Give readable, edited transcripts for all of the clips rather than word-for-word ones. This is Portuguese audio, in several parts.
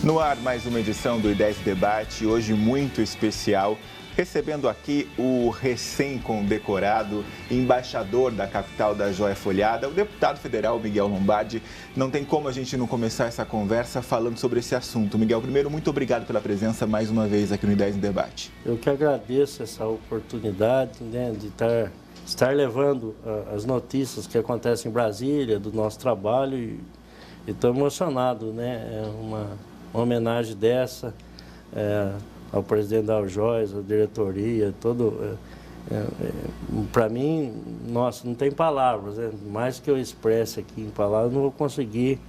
No ar, mais uma edição do I10 Debate, hoje muito especial, recebendo aqui o recém-condecorado embaixador da capital da joia folhada, o deputado federal Miguel Lombardi. Não tem como a gente não começar essa conversa falando sobre esse assunto. Miguel, primeiro, muito obrigado pela presença mais uma vez aqui no I10 Debate. Eu que agradeço essa oportunidade, de estar levando as notícias que acontecem em Brasília, do nosso trabalho, e estou emocionado, É uma homenagem dessa ao presidente da Aljoias, à diretoria, para mim, nossa, não tem palavras, mais que eu expresse aqui em palavras, não vou conseguir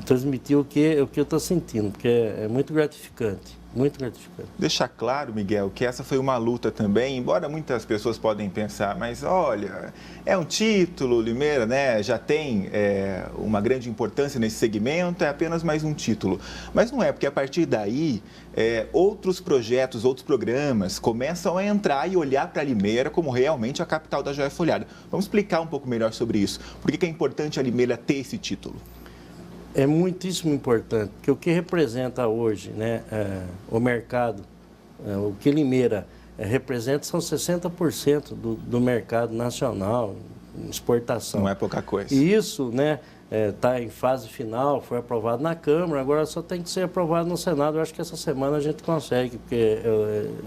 transmitir o que eu estou sentindo, porque é muito gratificante. Muito gratificante. Deixar claro, Miguel, que essa foi uma luta também, embora muitas pessoas podem pensar, mas olha, é um título, Limeira, já tem uma grande importância nesse segmento, é apenas mais um título. Mas não é, porque a partir daí, outros projetos, outros programas começam a entrar e olhar para Limeira como realmente a capital da joia folhada. Vamos explicar um pouco melhor sobre isso. Por que é importante a Limeira ter esse título? É muitíssimo importante, porque o que representa hoje o mercado, o que Limeira representa são 60% do mercado nacional, exportação. Não é pouca coisa. E isso está em fase final, foi aprovado na Câmara, agora só tem que ser aprovado no Senado. Eu acho que essa semana a gente consegue, porque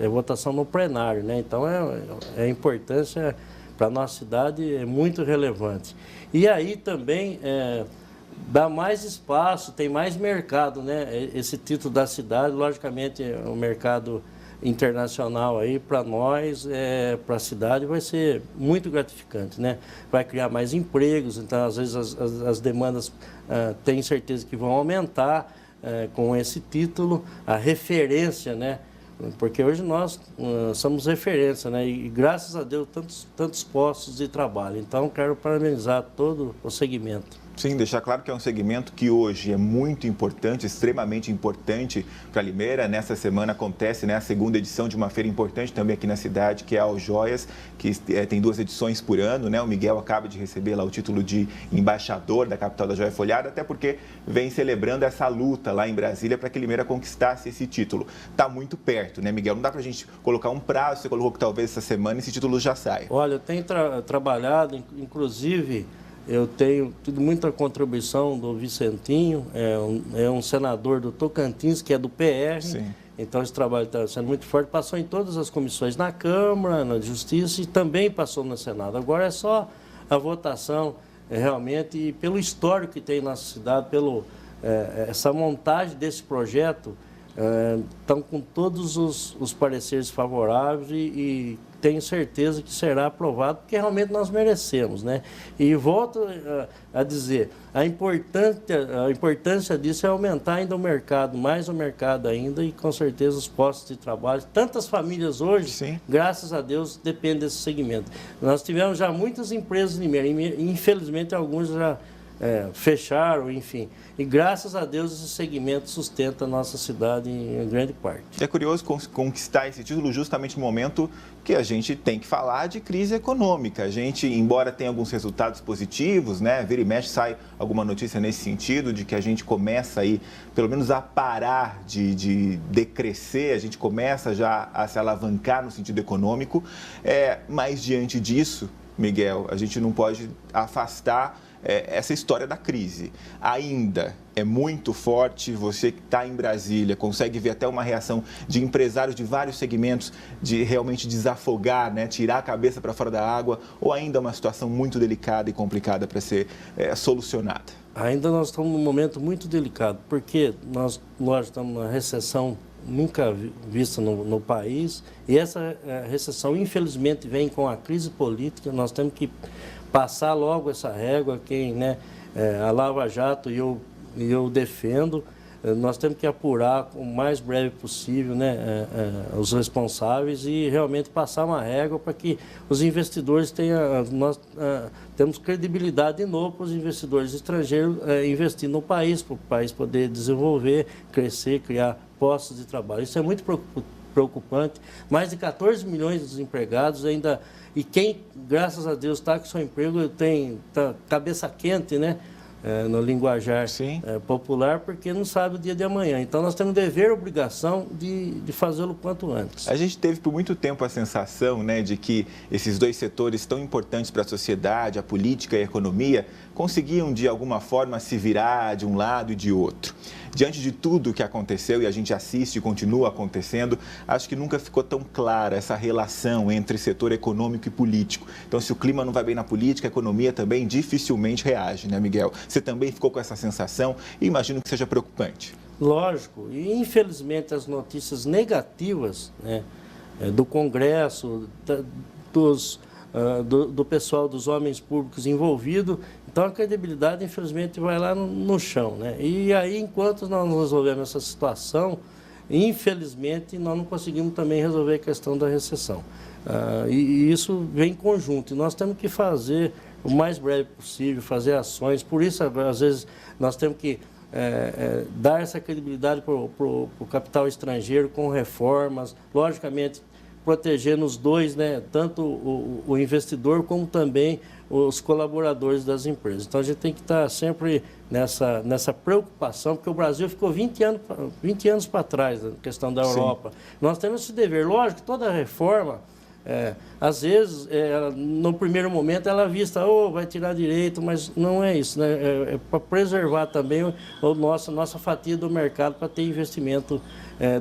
é votação no plenário, Então a importância para a nossa cidade é muito relevante. E aí também dá mais espaço, tem mais mercado, Esse título da cidade, logicamente, é um mercado internacional aí para nós, para a cidade, vai ser muito gratificante, Vai criar mais empregos, então às vezes as demandas tenho certeza que vão aumentar com esse título, a referência, Porque hoje nós somos referência, E graças a Deus tantos postos de trabalho. Então quero parabenizar todo o segmento. Sim, deixar claro que é um segmento que hoje é muito importante, extremamente importante para Limeira. Nessa semana acontece a segunda edição de uma feira importante também aqui na cidade, que é a Aljoias, que tem 2 edições por ano, O Miguel acaba de receber lá o título de embaixador da capital da joia folhada, até porque vem celebrando essa luta lá em Brasília para que Limeira conquistasse esse título. Está muito perto, Miguel? Não dá para a gente colocar um prazo, você colocou que talvez essa semana esse título já saia. Olha, eu tenho trabalhado, inclusive... Eu tenho tido muita contribuição do Vicentinho, é um senador do Tocantins, que é do PR. Sim. Então esse trabalho está sendo muito forte. Passou em todas as comissões na Câmara, na Justiça e também passou no Senado. Agora é só a votação, realmente, e pelo histórico que tem na nossa cidade, essa montagem desse projeto, estão com todos os pareceres favoráveis e tenho certeza que será aprovado, porque realmente nós merecemos, E volto a dizer, a importância disso é aumentar ainda o mercado, mais o mercado ainda, e com certeza os postos de trabalho. Tantas famílias hoje, Sim, graças a Deus, dependem desse segmento. Nós tivemos já muitas empresas em Limeira, infelizmente alguns já fecharam, enfim. E graças a Deus esse segmento sustenta a nossa cidade em grande parte. É curioso conquistar esse título justamente no momento que a gente tem que falar de crise econômica. A gente, embora tenha alguns resultados positivos, vira e mexe sai alguma notícia nesse sentido, de que a gente começa aí, pelo menos a parar de decrescer, a gente começa já a se alavancar no sentido econômico. Mas diante disso, Miguel, a gente não pode afastar essa história da crise. Ainda é muito forte, você que está em Brasília consegue ver até uma reação de empresários de vários segmentos de realmente desafogar, tirar a cabeça para fora da água, ou ainda uma situação muito delicada e complicada para ser solucionada? Ainda nós estamos num momento muito delicado, porque nós estamos numa recessão nunca vista no país, e essa recessão infelizmente vem com a crise política. Nós temos que passar logo essa régua, a Lava Jato e eu defendo, nós temos que apurar o mais breve possível os responsáveis e realmente passar uma régua para que os investidores tenham, nós temos credibilidade de novo para os investidores estrangeiros investir no país, para o país poder desenvolver, crescer, criar postos de trabalho. Isso é muito preocupante. Mais de 14 milhões de desempregados ainda. E quem, graças a Deus, está com seu emprego, tem cabeça quente, no linguajar popular, porque não sabe o dia de amanhã. Então, nós temos dever e obrigação de fazê-lo quanto antes. A gente teve por muito tempo a sensação, né, de que esses dois setores tão importantes para a sociedade, a política e a economia, conseguiam, de alguma forma, se virar de um lado e de outro. Diante de tudo o que aconteceu, e a gente assiste e continua acontecendo, acho que nunca ficou tão clara essa relação entre setor econômico e político. Então, se o clima não vai bem na política, a economia também dificilmente reage, né, Miguel? Você também ficou com essa sensação e imagino que seja preocupante. Lógico, e infelizmente as notícias negativas, né, do Congresso, do pessoal, dos homens públicos envolvidos, então a credibilidade infelizmente vai lá no chão, né? E aí, enquanto nós não resolvemos essa situação, infelizmente nós não conseguimos também resolver a questão da recessão. E isso vem em conjunto, e nós temos que fazer o mais breve possível, fazer ações. Por isso, às vezes, nós temos que dar essa credibilidade para o capital estrangeiro com reformas, logicamente protegendo os dois, né, tanto o investidor como também os colaboradores das empresas. Então, a gente tem que estar sempre nessa preocupação, porque o Brasil ficou 20 anos para trás na questão da Europa. Nós temos esse dever. Lógico, toda reforma, às vezes, no primeiro momento, ela é vista, vai tirar direito, mas não é isso, né? É para preservar também nossa fatia do mercado, para ter investimento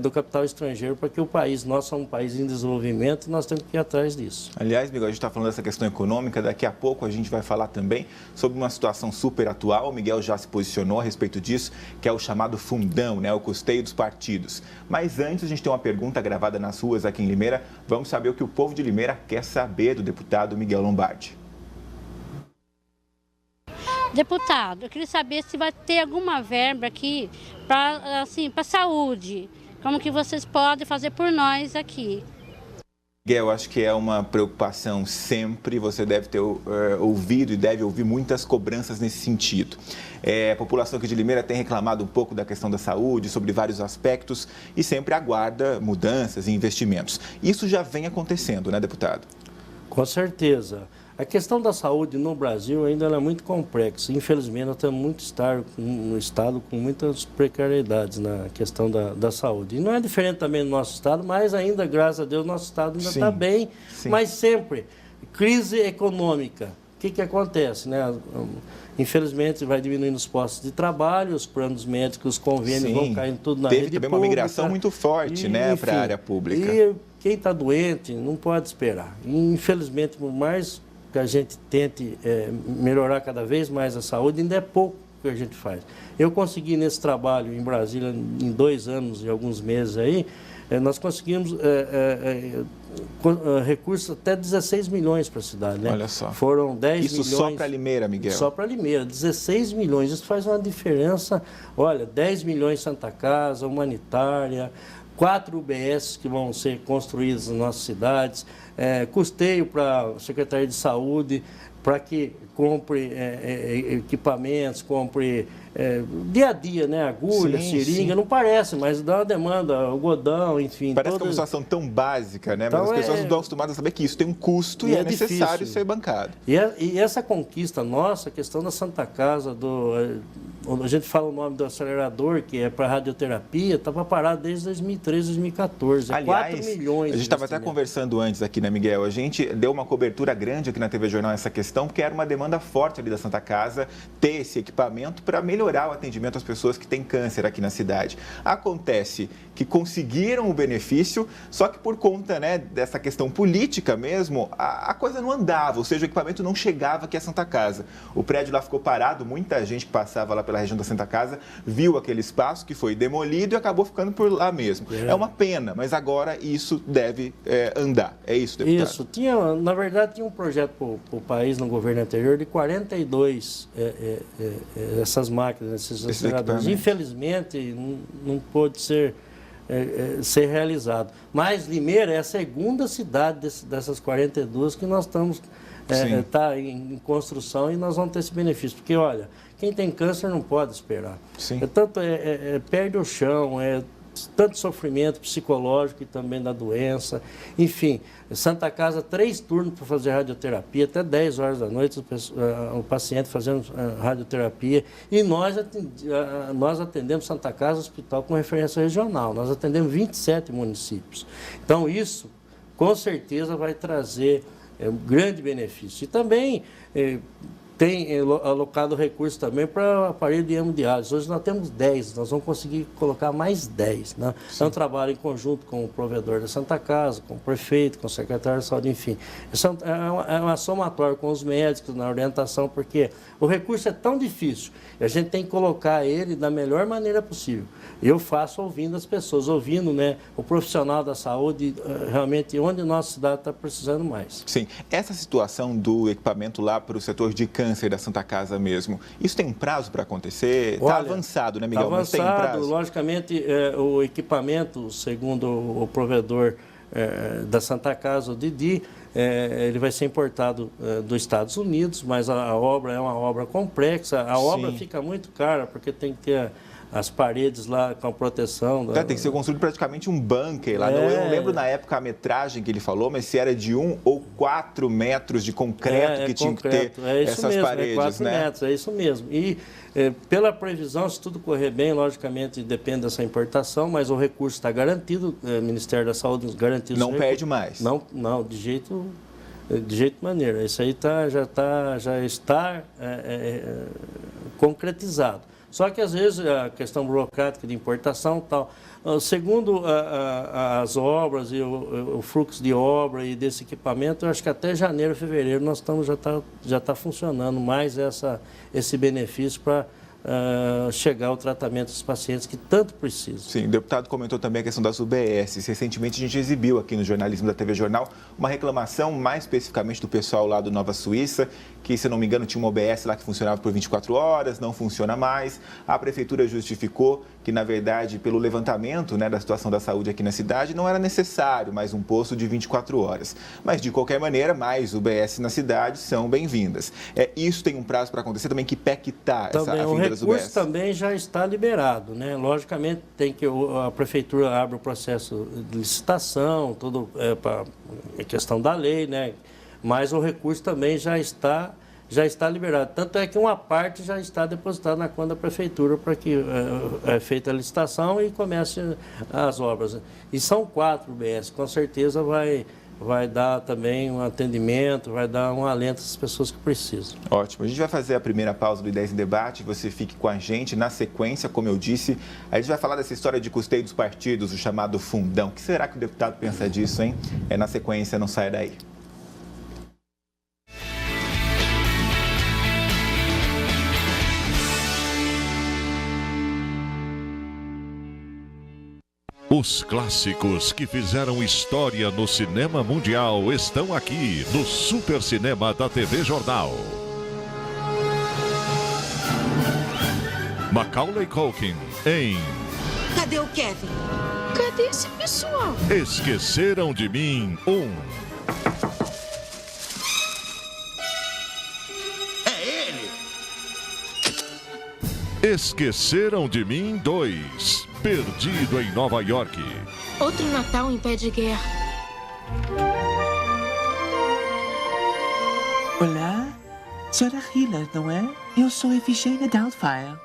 do capital estrangeiro, para que o país, nós somos um país em desenvolvimento e nós temos que ir atrás disso. Aliás, Miguel, a gente está falando dessa questão econômica, daqui a pouco a gente vai falar também sobre uma situação super atual, o Miguel já se posicionou a respeito disso, que é o chamado fundão, né, o custeio dos partidos. Mas antes, a gente tem uma pergunta gravada nas ruas aqui em Limeira, vamos saber o que o povo de Limeira quer saber do deputado Miguel Lombardi. Deputado, eu queria saber se vai ter alguma verba aqui para saúde. Como que vocês podem fazer por nós aqui? Miguel, acho que é uma preocupação sempre, você deve ter ouvido e deve ouvir muitas cobranças nesse sentido. A população aqui de Limeira tem reclamado um pouco da questão da saúde, sobre vários aspectos, e sempre aguarda mudanças e investimentos. Isso já vem acontecendo, né, deputado? Com certeza. A questão da saúde no Brasil ainda é muito complexa. Infelizmente, nós temos muito um estado com muitas precariedades na questão da saúde. E não é diferente também no nosso estado, mas ainda, graças a Deus, nosso estado ainda está bem. Mas sempre, crise econômica. O que acontece, né? Infelizmente, vai diminuindo os postos de trabalho, os planos médicos, os convênios vão caindo tudo na rede pública. Teve também uma migração muito forte, né, para a área pública. E quem está doente não pode esperar. Infelizmente, por mais que a gente tente melhorar cada vez mais a saúde, ainda é pouco que a gente faz. Eu consegui nesse trabalho em Brasília, em 2 anos e alguns meses aí, nós conseguimos recursos até 16 milhões para a cidade, né? Olha só. Foram 10 milhões... Isso só para Limeira, Miguel? Só para Limeira, 16 milhões. Isso faz uma diferença. Olha, 10 milhões Santa Casa, humanitária, 4 UBS que vão ser construídas nas nossas cidades, custeio para a Secretaria de Saúde, para que compre equipamentos, compre dia a dia, né? Agulha, seringa, não parece, mas dá uma demanda, algodão, enfim. Parece que é uma situação tão básica, né? Mas as pessoas não estão acostumadas a saber que isso tem um custo e é necessário ser bancado. E essa conquista nossa, a questão da Santa Casa, a gente fala o nome do acelerador, que é para radioterapia, estava parado desde 2013, 2014. Aliás, 4 milhões. A gente estava até conversando antes aqui, né, Miguel? A gente deu uma cobertura grande aqui na TV Jornal essa questão, porque era uma demanda forte ali da Santa Casa ter esse equipamento para melhorar o atendimento às pessoas que têm câncer aqui na cidade. Acontece que conseguiram o benefício, só que por conta, né, dessa questão política mesmo, a coisa não andava, ou seja, o equipamento não chegava aqui à Santa Casa. O prédio lá ficou parado, muita gente que passava lá pela região da Santa Casa viu aquele espaço que foi demolido e acabou ficando por lá mesmo. É uma pena, mas agora isso deve andar. É isso, deputado? Isso. Na verdade, tinha um projeto para o país no governo anterior de 42 essas máquinas, esses aceleradores. Infelizmente, não pôde ser realizado. Mas Limeira é a segunda cidade dessas 42 que nós estamos em construção e nós vamos ter esse benefício. Porque, olha, quem tem câncer não pode esperar. Perde o chão, tanto sofrimento psicológico e também da doença. Enfim, Santa Casa, 3 turnos para fazer radioterapia, até 10 horas da noite o paciente fazendo radioterapia. E nós atendemos Santa Casa Hospital com referência regional, nós atendemos 27 municípios. Então isso, com certeza, vai trazer um grande benefício. E também tem alocado recursos também para aparelho de hemodiálise. Hoje nós temos 10, nós vamos conseguir colocar mais 10. Né? É um trabalho em conjunto com o provedor da Santa Casa, com o prefeito, com o secretário de saúde, enfim. É uma somatória com os médicos na orientação, porque o recurso é tão difícil e a gente tem que colocar ele da melhor maneira possível. Eu faço ouvindo as pessoas, ouvindo, né, o profissional da saúde, realmente onde a nossa cidade está precisando mais. Sim, essa situação do equipamento lá para o setor de câncer da Santa Casa mesmo, isso tem um prazo para acontecer? Está avançado, né, Miguel? Está avançado, mas tem um prazo? Logicamente, o equipamento, segundo o provedor da Santa Casa, o Didi, ele vai ser importado dos Estados Unidos, mas a obra é uma obra complexa, a obra fica muito cara, porque tem que ter as paredes lá com a proteção. Tem que ser construído praticamente um bunker lá. Eu não lembro na época a metragem que ele falou, mas se era de 1 ou 4 metros de concreto que tinha que ter essas paredes, 4 metros, é isso mesmo. E pela previsão, se tudo correr bem, logicamente depende dessa importação, mas o recurso está garantido, o Ministério da Saúde nos garantiu. Não perde mais? Não, de jeito maneira. Isso aí já está concretizado. Só que, às vezes, a questão burocrática de importação e tal, segundo as obras e o fluxo de obra e desse equipamento, eu acho que até janeiro, fevereiro, nós já está funcionando mais esse benefício para chegar ao tratamento dos pacientes que tanto precisam. Sim, o deputado comentou também a questão das UBS. Recentemente a gente exibiu aqui no jornalismo da TV Jornal uma reclamação mais especificamente do pessoal lá do Nova Suíça, que, se não me engano, tinha uma UBS lá que funcionava por 24 horas, não funciona mais. A prefeitura justificou que, na verdade, pelo levantamento, né, da situação da saúde aqui na cidade, não era necessário mais um posto de 24 horas. Mas, de qualquer maneira, mais UBS na cidade são bem-vindas. Isso tem um prazo para acontecer também? Que pé que está essa vinda das UBS? O recurso também já está liberado, né? Logicamente, tem que a prefeitura abre o processo de licitação, tudo para a questão da lei, né? Mas o recurso também já está liberado. Tanto é que uma parte já está depositada na conta da prefeitura para que é feita a licitação e comece as obras. E são 4 UBS, com certeza vai dar também um atendimento, vai dar um alento às pessoas que precisam. Ótimo. A gente vai fazer a primeira pausa do Ideias em Debate, você fique com a gente. Na sequência, como eu disse, a gente vai falar dessa história de custeio dos partidos, o chamado fundão. O que será que o deputado pensa disso, hein? Na sequência, não sai daí. Os clássicos que fizeram história no cinema mundial estão aqui no Super Cinema da TV Jornal. Macaulay Culkin em... Cadê o Kevin? Cadê esse pessoal? Esqueceram de Mim 1. É ele! Esqueceram de Mim 2. Perdido em Nova York. Outro Natal em pé de guerra. Olá, senhora Hiller, não é? Eu sou Efigênia Doubtfire.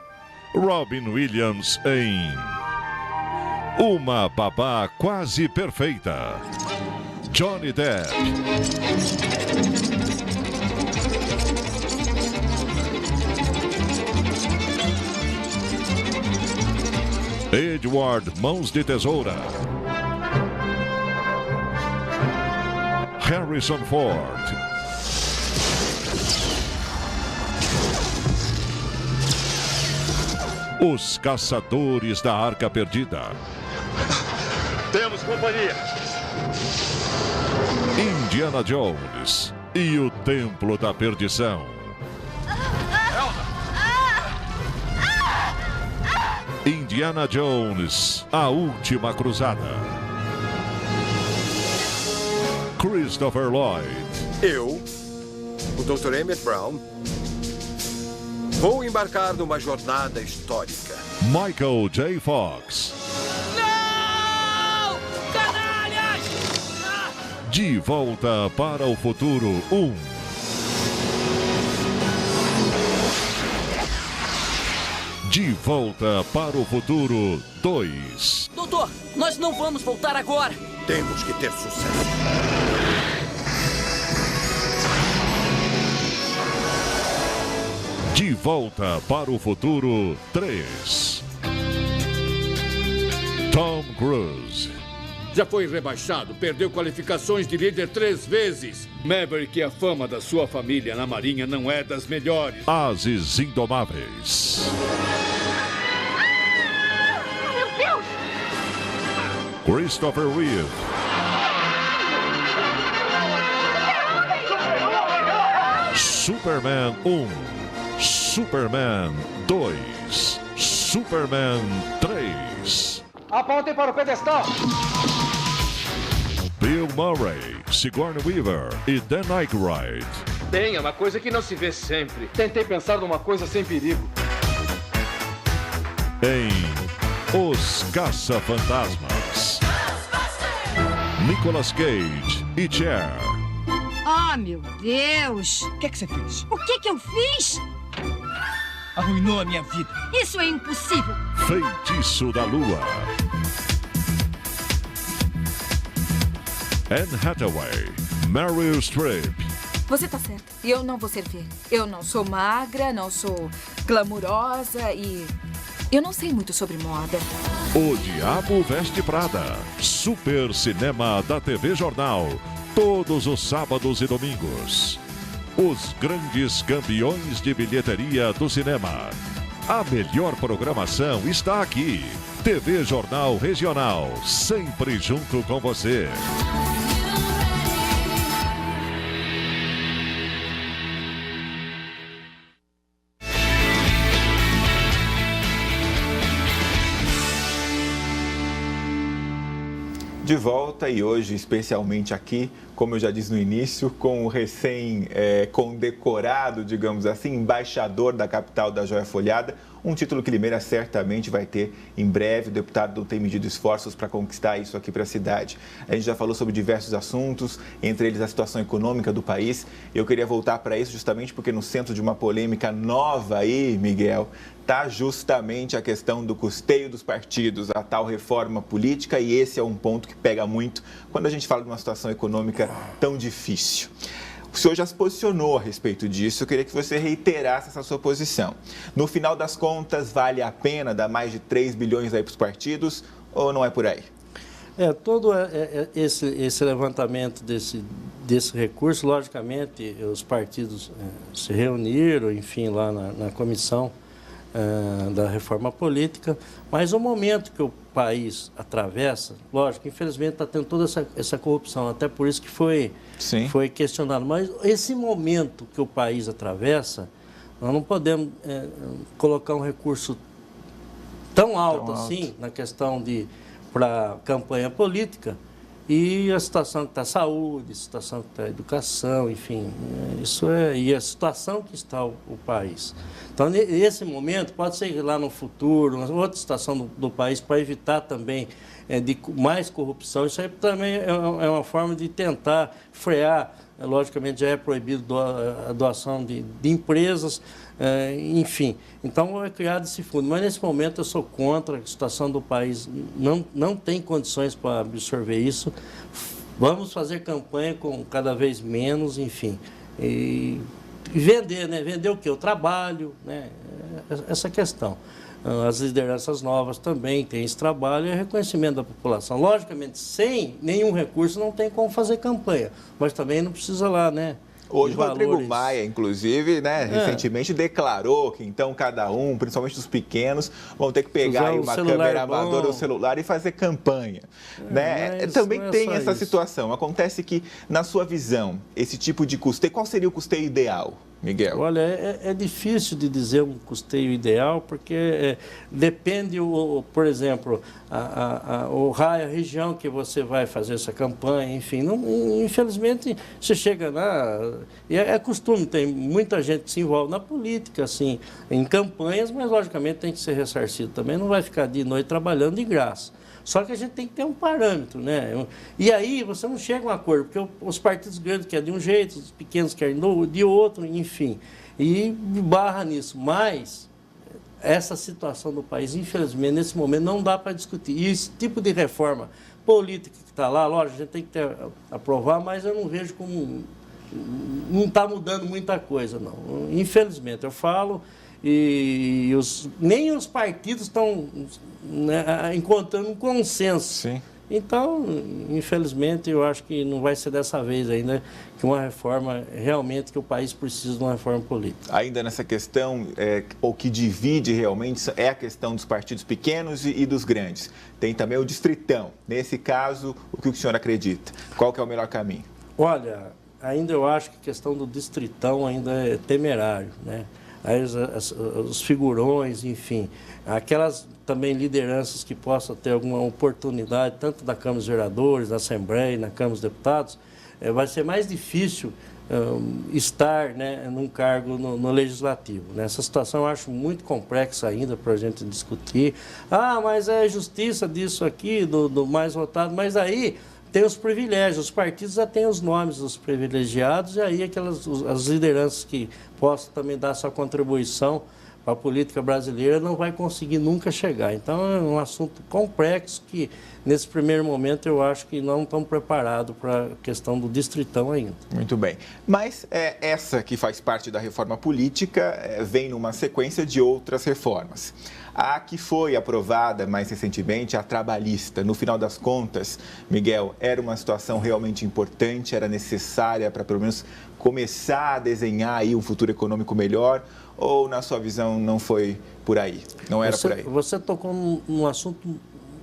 Robin Williams em Uma Babá Quase Perfeita. Johnny Depp. Edward Mãos de Tesoura. Harrison Ford. Os Caçadores da Arca Perdida. Temos companhia. Indiana Jones e o Templo da Perdição. Indiana Jones, a Última Cruzada. Christopher Lloyd. Eu, o Dr. Emmett Brown, vou embarcar numa jornada histórica. Michael J. Fox. Não! De Volta para o Futuro 1. De Volta para o Futuro 2. Doutor, nós não vamos voltar agora. Temos que ter sucesso. De Volta para o Futuro 3. Tom Cruise. Já foi rebaixado, perdeu qualificações de líder 3 vezes. Maverick, a fama da sua família na Marinha não é das melhores. Ases Indomáveis. Meu Deus! Christopher Reeve. Superman 1. Superman 2. Superman 3. Apontem para o pedestal. Bill Murray, Sigourney Weaver e Dan Aykroyd. Bem, é uma coisa que não se vê sempre. Tentei pensar numa coisa sem perigo. Em Os Caça-Fantasmas. Nicolas Cage e Cher. Oh, meu Deus! O que você fez? O que eu fiz? Arruinou a minha vida. Isso é impossível. Feitiço da Lua. Anne Hathaway, Meryl Streep. Você tá certa. Eu não vou servir. Eu não sou magra, não sou glamurosa e... eu não sei muito sobre moda. O Diabo Veste Prada. Super Cinema da TV Jornal. Todos os sábados e domingos. Os grandes campeões de bilheteria do cinema. A melhor programação está aqui. TV Jornal Regional. Sempre junto com você. De volta e hoje, especialmente aqui, como eu já disse no início, com o recém-condecorado, digamos assim, embaixador da capital da joia folhada, um título que Limeira certamente vai ter em breve. O deputado não tem medido esforços para conquistar isso aqui para a cidade. A gente já falou sobre diversos assuntos, entre eles a situação econômica do país. Eu queria voltar para isso justamente porque no centro de uma polêmica nova aí, Miguel, está justamente a questão do custeio dos partidos, a tal reforma política, e esse é um ponto que pega muito quando a gente fala de uma situação econômica tão difícil. O senhor já se posicionou a respeito disso, eu queria que você reiterasse essa sua posição. No final das contas, vale a pena dar mais de 3 bilhões aí para os partidos ou não é por aí? Todo esse levantamento desse recurso, logicamente, os partidos se reuniram, enfim, lá na comissão da reforma política, mas o momento que o país atravessa, lógico, infelizmente está tendo toda essa corrupção, até por isso que foi questionado, mas esse momento que o país atravessa, nós não podemos colocar um recurso tão alto assim na questão para campanha política, e a situação que está a saúde, a situação que está a educação, enfim, e a situação que está o país. Então, nesse momento, pode ser lá no futuro, uma outra situação do país, para evitar também de mais corrupção. Isso aí também é uma forma de tentar frear. Logicamente, já é proibido a doação de empresas, enfim. Então, é criado esse fundo. Mas, nesse momento, eu sou contra. A situação do país não tem condições para absorver isso. Vamos fazer campanha com cada vez menos, enfim. E vender, né? Vender o quê? O trabalho, né? Essa questão. As lideranças novas também têm esse trabalho e é reconhecimento da população. Logicamente, sem nenhum recurso não tem como fazer campanha, mas também não precisa lá, né? Hoje o Rodrigo Maia, inclusive, né, recentemente declarou que então cada um, principalmente os pequenos, vão ter que pegar aí uma câmera amadora ou celular e fazer campanha. Né? Também tem essa situação. Acontece que, na sua visão, esse tipo de custeio, qual seria o custeio ideal, Miguel? Olha, é difícil de dizer um custeio ideal, porque depende, por exemplo, a região que você vai fazer essa campanha, enfim. Infelizmente, você chega lá, e é costume, tem muita gente que se envolve na política, assim, em campanhas, mas logicamente tem que ser ressarcido também, não vai ficar de noite trabalhando de graça. Só que a gente tem que ter um parâmetro, né? E aí você não chega a um acordo, porque os partidos grandes querem de um jeito, os pequenos querem de outro, enfim. E barra nisso. Mas essa situação do país, infelizmente, nesse momento, não dá para discutir. E esse tipo de reforma política que está lá, lógico, a gente tem que aprovar, mas eu não vejo como... Não está mudando muita coisa, não. Infelizmente, eu falo... E nem os partidos estão, né, encontrando um consenso. Sim. Então, infelizmente, eu acho que não vai ser dessa vez ainda que uma reforma, realmente, que o país precisa de uma reforma política. Ainda nessa questão, o que divide realmente é a questão dos partidos pequenos e dos grandes. Tem também o distritão. Nesse caso, o que o senhor acredita? Qual que é o melhor caminho? Olha, ainda eu acho que a questão do distritão ainda é temerário, né? Aí os figurões, enfim, aquelas também lideranças que possam ter alguma oportunidade, tanto da Câmara dos Vereadores, da Assembleia, na Câmara dos Deputados, vai ser mais difícil estar, né, num cargo no Legislativo. Essa situação eu acho muito complexa ainda para a gente discutir. Ah, mas é justiça disso aqui, do mais votado, mas aí... Tem os privilégios, os partidos já têm os nomes dos privilegiados e aí as lideranças que possam também dar sua contribuição para a política brasileira não vai conseguir nunca chegar. Então é um assunto complexo que, nesse primeiro momento, eu acho que não estão preparados para a questão do distritão ainda. Muito bem. Mas essa que faz parte da reforma política vem numa sequência de outras reformas. A que foi aprovada mais recentemente, a trabalhista, no final das contas, Miguel, era uma situação realmente importante, era necessária para pelo menos começar a desenhar aí um futuro econômico melhor, ou na sua visão não foi por aí, não era por aí? Você tocou num assunto,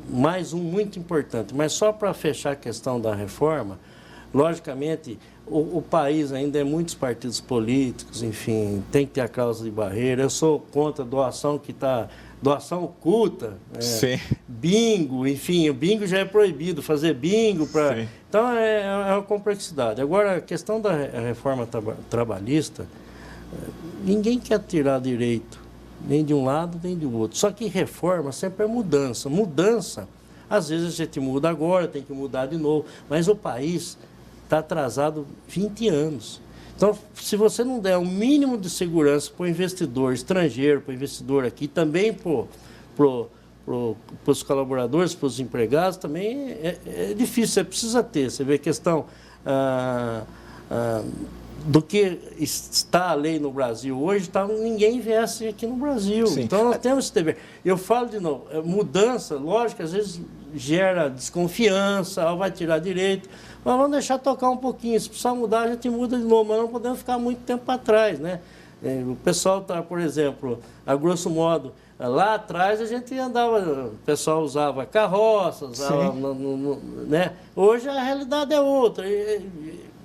mais um muito importante, mas só para fechar a questão da reforma, logicamente, o país ainda é muitos partidos políticos, enfim, tem que ter a cláusula de barreira. Eu sou contra a doação que está... Doação oculta, bingo, enfim, o bingo já é proibido, fazer bingo para... Então, é uma complexidade. Agora, a questão da reforma trabalhista, ninguém quer tirar direito, nem de um lado, nem do outro. Só que reforma sempre é mudança. Mudança, às vezes a gente muda agora, tem que mudar de novo, mas o país está atrasado 20 anos. Então, se você não der um mínimo de segurança para o investidor estrangeiro, para o investidor aqui, também para os colaboradores, para os empregados, também é difícil, você precisa ter. Você vê a questão do que está a lei no Brasil hoje, ninguém investe aqui no Brasil. Sim. Então, nós temos esse dever. Eu falo de novo, mudança, lógico, às vezes gera desconfiança, vai tirar direito, mas vamos deixar tocar um pouquinho. Se precisar mudar, a gente muda de novo, mas não podemos ficar muito tempo para trás, né? O pessoal está, por exemplo, a grosso modo, lá atrás a gente andava, o pessoal usava carroça, usava, né? Hoje a realidade é outra.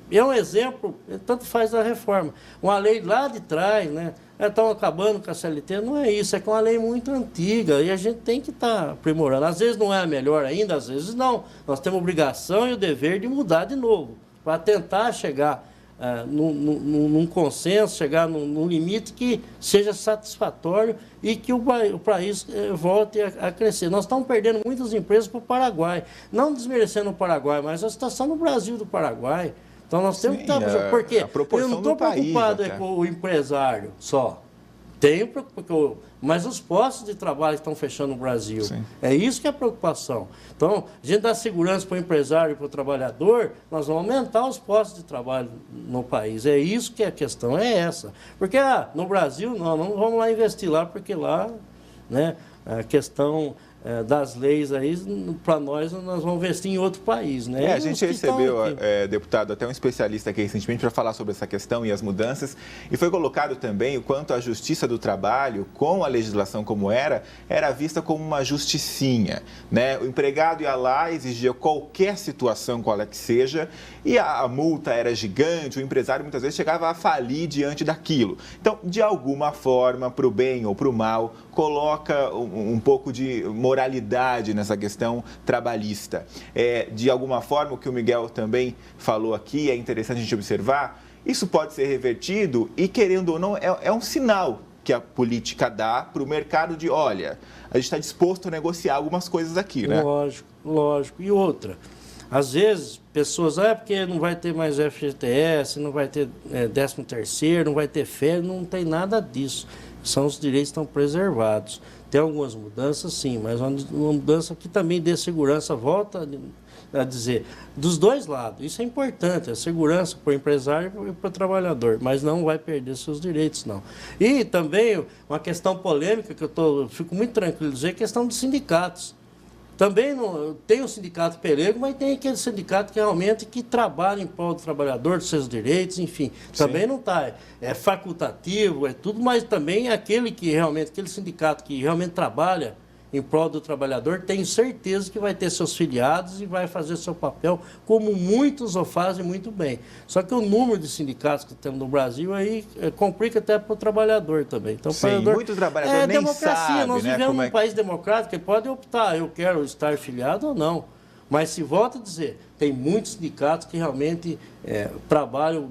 É um exemplo, tanto faz a reforma. Uma lei lá de trás, né? Estão acabando com a CLT, não é isso, é com uma lei muito antiga e a gente tem que estar aprimorando. Às vezes não é a melhor ainda, às vezes não. Nós temos a obrigação e o dever de mudar de novo, para tentar chegar num consenso, chegar num limite que seja satisfatório e que o país volte a crescer. Nós estamos perdendo muitas empresas para o Paraguai, não desmerecendo o Paraguai, mas a situação no Brasil do Paraguai. Então, nós temos que estar... Porque eu não estou preocupado com o empresário só. Tenho, mas os postos de trabalho estão fechando no Brasil. Sim. É isso que é a preocupação. Então, a gente dá segurança para o empresário e para o trabalhador, nós vamos aumentar os postos de trabalho no país. É isso que a questão é essa. Porque no Brasil, não vamos lá investir lá, porque lá, né, a questão... das leis aí, para nós vamos investir em outro país, né? A gente recebeu, deputado, até um especialista aqui recentemente para falar sobre essa questão e as mudanças, e foi colocado também o quanto a Justiça do Trabalho, com a legislação como era vista como uma justicinha, né? O empregado ia lá, exigia qualquer situação, qual é que seja, e a multa era gigante, o empresário muitas vezes chegava a falir diante daquilo. Então, de alguma forma, para o bem ou para o mal, coloca um pouco de moralidade nessa questão trabalhista. De alguma forma, o que o Miguel também falou aqui, é interessante a gente observar, isso pode ser revertido e, querendo ou não, é um sinal que a política dá para o mercado de, olha, a gente está disposto a negociar algumas coisas aqui, né? Lógico, lógico. E outra, às vezes, pessoas, porque não vai ter mais FGTS, não vai ter 13º, não vai ter férias, não tem nada disso. Os direitos estão preservados. Tem algumas mudanças, sim, mas uma mudança que também dê segurança, volta a dizer, dos dois lados. Isso é importante, a segurança para o empresário e para o trabalhador, mas não vai perder seus direitos, não. E também uma questão polêmica que eu fico muito tranquilo de dizer, é a questão dos sindicatos. Também tem o sindicato pelego, mas tem aquele sindicato que realmente trabalha em prol do trabalhador, dos seus direitos, enfim. Também Sim. Não está. É facultativo, é tudo, mas também é aquele sindicato que realmente trabalha em prol do trabalhador, tenho certeza que vai ter seus filiados e vai fazer seu papel, como muitos o fazem muito bem. Só que o número de sindicatos que temos no Brasil aí complica até para o trabalhador também. Então, Sim, muitos trabalhadores nem democracia, sabem, nós vivemos num país democrático que pode optar, eu quero estar filiado ou não. Mas, se volto a dizer, tem muitos sindicatos que realmente trabalham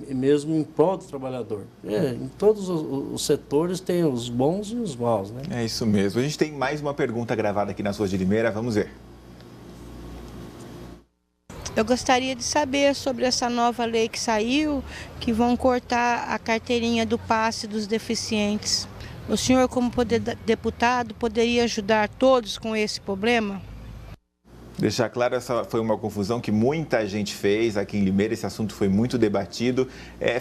mesmo em prol do trabalhador. Em todos os setores tem os bons e os maus, né? É isso mesmo. A gente tem mais uma pergunta gravada aqui nas ruas de Limeira, vamos ver. Eu gostaria de saber sobre essa nova lei que saiu, que vão cortar a carteirinha do passe dos deficientes. O senhor, como deputado, poderia ajudar todos com esse problema? Deixar claro, essa foi uma confusão que muita gente fez aqui em Limeira, esse assunto foi muito debatido,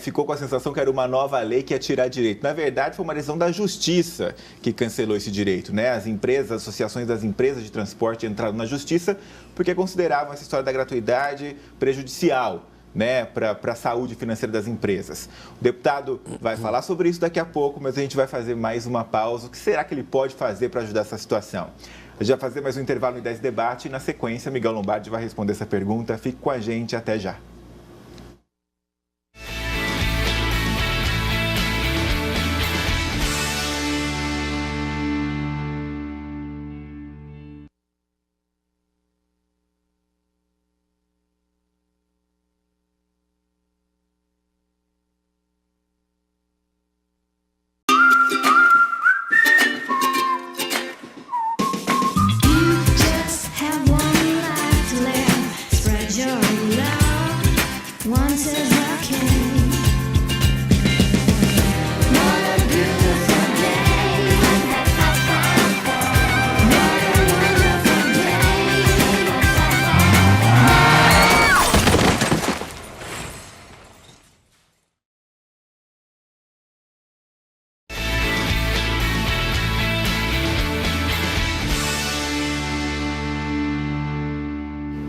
ficou com a sensação que era uma nova lei que ia tirar direito. Na verdade, foi uma decisão da Justiça que cancelou esse direito, né? As associações das empresas de transporte entraram na Justiça porque consideravam essa história da gratuidade prejudicial, né, para a saúde financeira das empresas. O deputado vai falar sobre isso daqui a pouco, mas a gente vai fazer mais uma pausa. O que será que ele pode fazer para ajudar essa situação? A gente vai fazer mais um intervalo no 10 Debate e, na sequência, Miguel Lombardi vai responder essa pergunta. Fique com a gente, até já.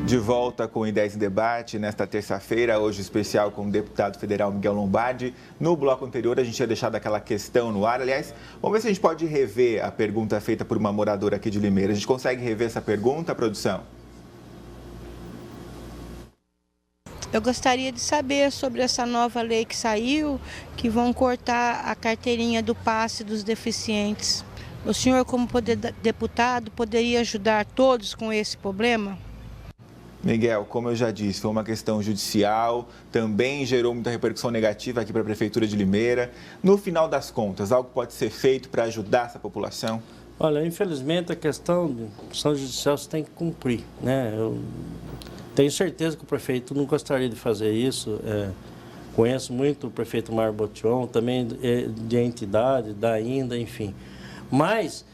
De volta com o I10 em Debate, nesta terça-feira, hoje especial com o deputado federal Miguel Lombardi. No bloco anterior, a gente tinha deixado aquela questão no ar. Aliás, vamos ver se a gente pode rever a pergunta feita por uma moradora aqui de Limeira. A gente consegue rever essa pergunta, produção? Eu gostaria de saber sobre essa nova lei que saiu, que vão cortar a carteirinha do passe dos deficientes. O senhor, como deputado, poderia ajudar todos com esse problema? Miguel, como eu já disse, foi uma questão judicial, também gerou muita repercussão negativa aqui para a Prefeitura de Limeira. No final das contas, algo pode ser feito para ajudar essa população? Olha, infelizmente a questão de ação judicial você tem que cumprir, né? Eu tenho certeza que o prefeito não gostaria de fazer isso. Conheço muito o prefeito Mário Botion, também de entidade, da INDA, enfim. Mas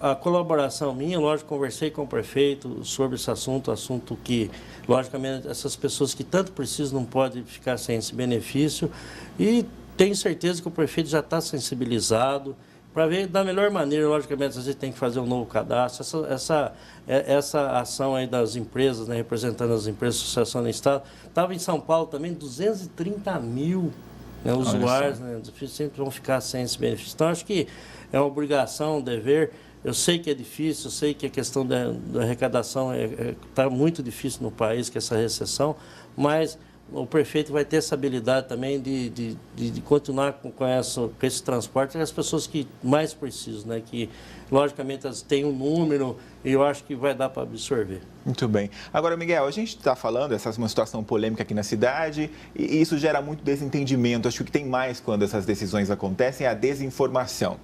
a colaboração minha, lógico, conversei com o prefeito sobre esse assunto que, logicamente, essas pessoas que tanto precisam não podem ficar sem esse benefício, e tenho certeza que o prefeito já está sensibilizado para ver da melhor maneira. Logicamente, a gente tem que fazer um novo cadastro. Essa ação aí das empresas, né, representando as empresas, associação do Estado, estava em São Paulo também 230 mil, né, usuários, né, sempre vão ficar sem esse benefício. Então, acho que é uma obrigação, um dever. Eu sei que é difícil, eu sei que a questão da arrecadação está muito difícil no país, com essa recessão, mas o prefeito vai ter essa habilidade também de continuar com esse transporte das pessoas que mais precisam, né? Que, logicamente, elas têm um número e eu acho que vai dar para absorver. Muito bem. Agora, Miguel, a gente está falando, essa é uma situação polêmica aqui na cidade e isso gera muito desentendimento. Acho que o que tem mais quando essas decisões acontecem é a desinformação.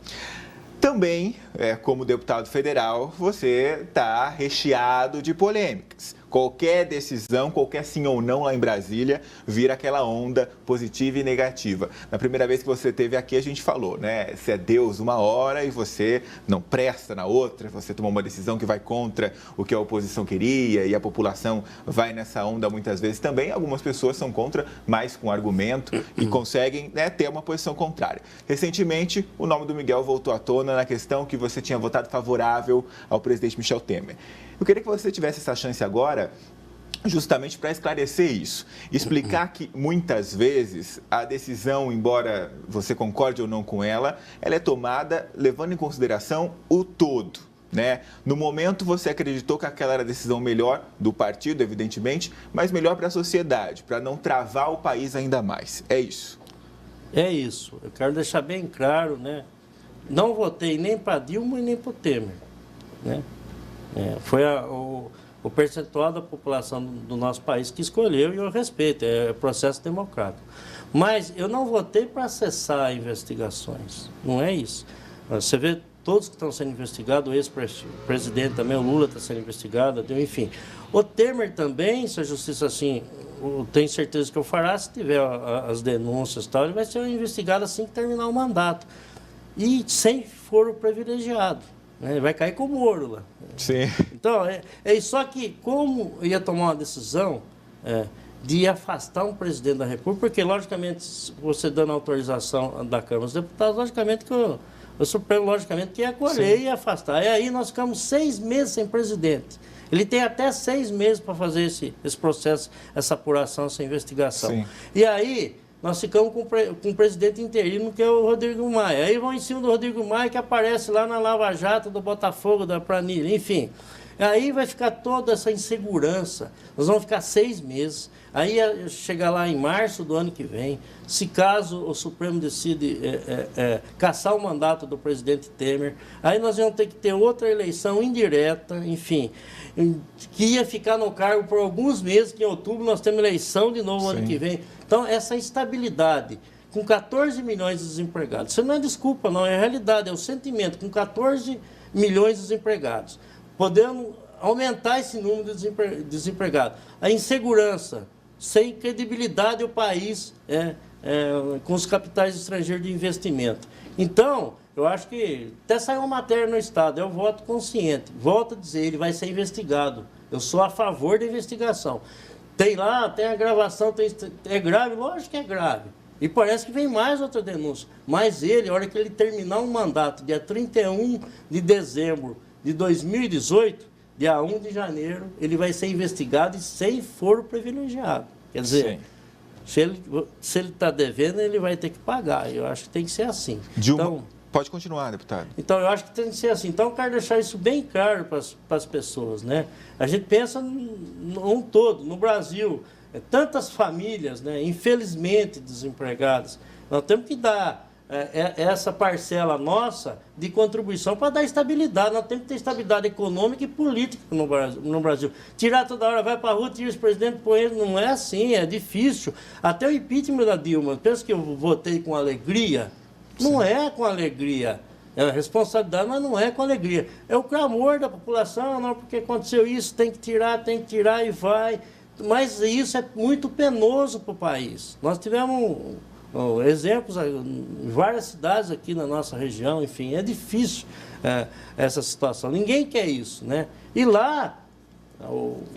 Também, como deputado federal, você está recheado de polêmicas. Qualquer decisão, qualquer sim ou não lá em Brasília, vira aquela onda positiva e negativa. Na primeira vez que você esteve aqui, a gente falou, né? Você é Deus uma hora e você não presta na outra. Você tomou uma decisão que vai contra o que a oposição queria e a população vai nessa onda muitas vezes também. Algumas pessoas são contra, mas com argumento e conseguem, né, ter uma posição contrária. Recentemente, o nome do Miguel voltou à tona na questão que você tinha votado favorável ao presidente Michel Temer. Eu queria que você tivesse essa chance agora, justamente para esclarecer isso. Explicar que, muitas vezes, a decisão, embora você concorde ou não com ela, ela é tomada levando em consideração o todo, né? No momento, você acreditou que aquela era a decisão melhor do partido, evidentemente, mas melhor para a sociedade, para não travar o país ainda mais. É isso? É isso. Eu quero deixar bem claro, né? Não votei nem para Dilma e nem para o Temer, né? Foi o percentual da população do nosso país que escolheu e eu respeito, é processo democrático. Mas eu não votei para acessar investigações, não é isso. Você vê todos que estão sendo investigados, o ex-presidente também, o Lula está sendo investigado, enfim. O Temer também, se a justiça assim, eu tenho certeza que eu fará, se tiver as denúncias e tal, ele vai ser investigado assim que terminar o mandato. E sem foro privilegiado. Vai cair com o Moro lá. Sim. Então, só que como ia tomar uma decisão de afastar um presidente da República, porque, logicamente, você dando autorização da Câmara dos Deputados, logicamente que o Supremo, logicamente, que ia acolher e afastar. E aí nós ficamos 6 meses sem presidente. Ele tem até 6 meses para fazer esse processo, essa apuração, essa investigação. Sim. E aí nós ficamos com o presidente interino, que é o Rodrigo Maia. Aí vão em cima do Rodrigo Maia, que aparece lá na Lava Jato do Botafogo, da Planilha, enfim. Aí vai ficar toda essa insegurança. Nós vamos ficar 6 meses. Aí chegar lá em março do ano que vem, se caso o Supremo decide cassar o mandato do presidente Temer, aí nós vamos ter que ter outra eleição indireta, enfim, que ia ficar no cargo por alguns meses, que em outubro nós temos eleição de novo ano que vem. Então, essa instabilidade, com 14 milhões de desempregados, isso não é desculpa, não, é realidade, é o sentimento, com 14 milhões de desempregados, podemos aumentar esse número de desempregados. A insegurança, sem credibilidade o país com os capitais estrangeiros de investimento. Então, eu acho que até saiu uma matéria no Estado, eu voto consciente, volto a dizer, ele vai ser investigado. Eu sou a favor da investigação. Tem lá, tem a gravação, é grave? Lógico que é grave. E parece que vem mais outra denúncia. Mas ele, a hora que ele terminar um mandato, dia 31 de dezembro de 2018, dia 1 de janeiro, ele vai ser investigado e sem foro privilegiado. Quer dizer, se ele está devendo, ele vai ter que pagar. Eu acho que tem que ser assim. Então, pode continuar, deputado. Então, eu acho que tem que ser assim. Então, eu quero deixar isso bem claro para as pessoas, né? A gente pensa num todo, no Brasil, tantas famílias, né, infelizmente desempregadas. Nós temos que dar essa parcela nossa de contribuição para dar estabilidade. Nós temos que ter estabilidade econômica e política no Brasil. Tirar toda hora, vai para a rua, tira os presidentes, põe ele. Não é assim, é difícil. Até o impeachment da Dilma, penso que eu votei com alegria. Não é com alegria. É responsabilidade, mas não é com alegria. É o clamor da população, não, porque aconteceu isso, tem que tirar e vai. Mas isso é muito penoso para o país. Nós tivemos exemplos em várias cidades aqui na nossa região, enfim, é difícil essa situação. Ninguém quer isso, né? E lá,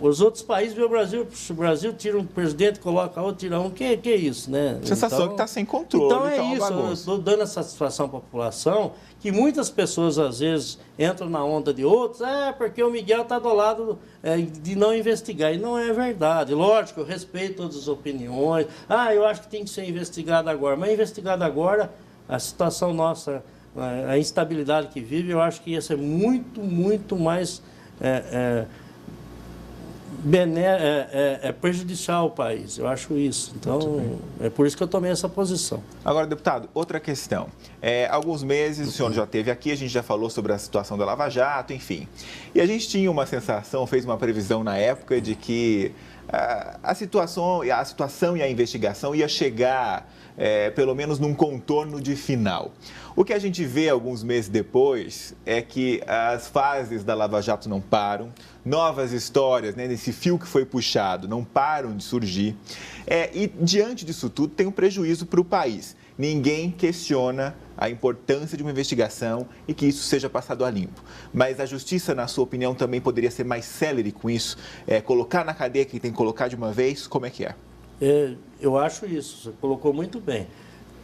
os outros países, o Brasil tira um presidente, coloca outro, tira um, que é isso, né? Sensação que está sem controle. Então é isso, eu estou dando essa satisfação para a população, que muitas pessoas às vezes entram na onda de outros, porque o Miguel está do lado de não investigar, e não é verdade. Lógico, eu respeito todas as opiniões, eu acho que tem que ser investigado agora, mas investigado agora, a situação nossa, a instabilidade que vive, eu acho que ia ser muito, muito mais é prejudicial ao país, eu acho isso. Então, é por isso que eu tomei essa posição. Agora, deputado, outra questão. Alguns meses o senhor já esteve aqui, a gente já falou sobre a situação da Lava Jato, enfim. E a gente tinha uma sensação, fez uma previsão na época de que a situação e a investigação ia chegar, pelo menos, num contorno de final. O que a gente vê alguns meses depois é que as fases da Lava Jato não param, novas histórias, né, nesse fio que foi puxado, não param de surgir. E diante disso tudo tem um prejuízo para o país. Ninguém questiona a importância de uma investigação e que isso seja passado a limpo. Mas a justiça, na sua opinião, também poderia ser mais célere com isso? Colocar na cadeia quem tem que colocar de uma vez? Como é que é? Eu acho isso, você colocou muito bem.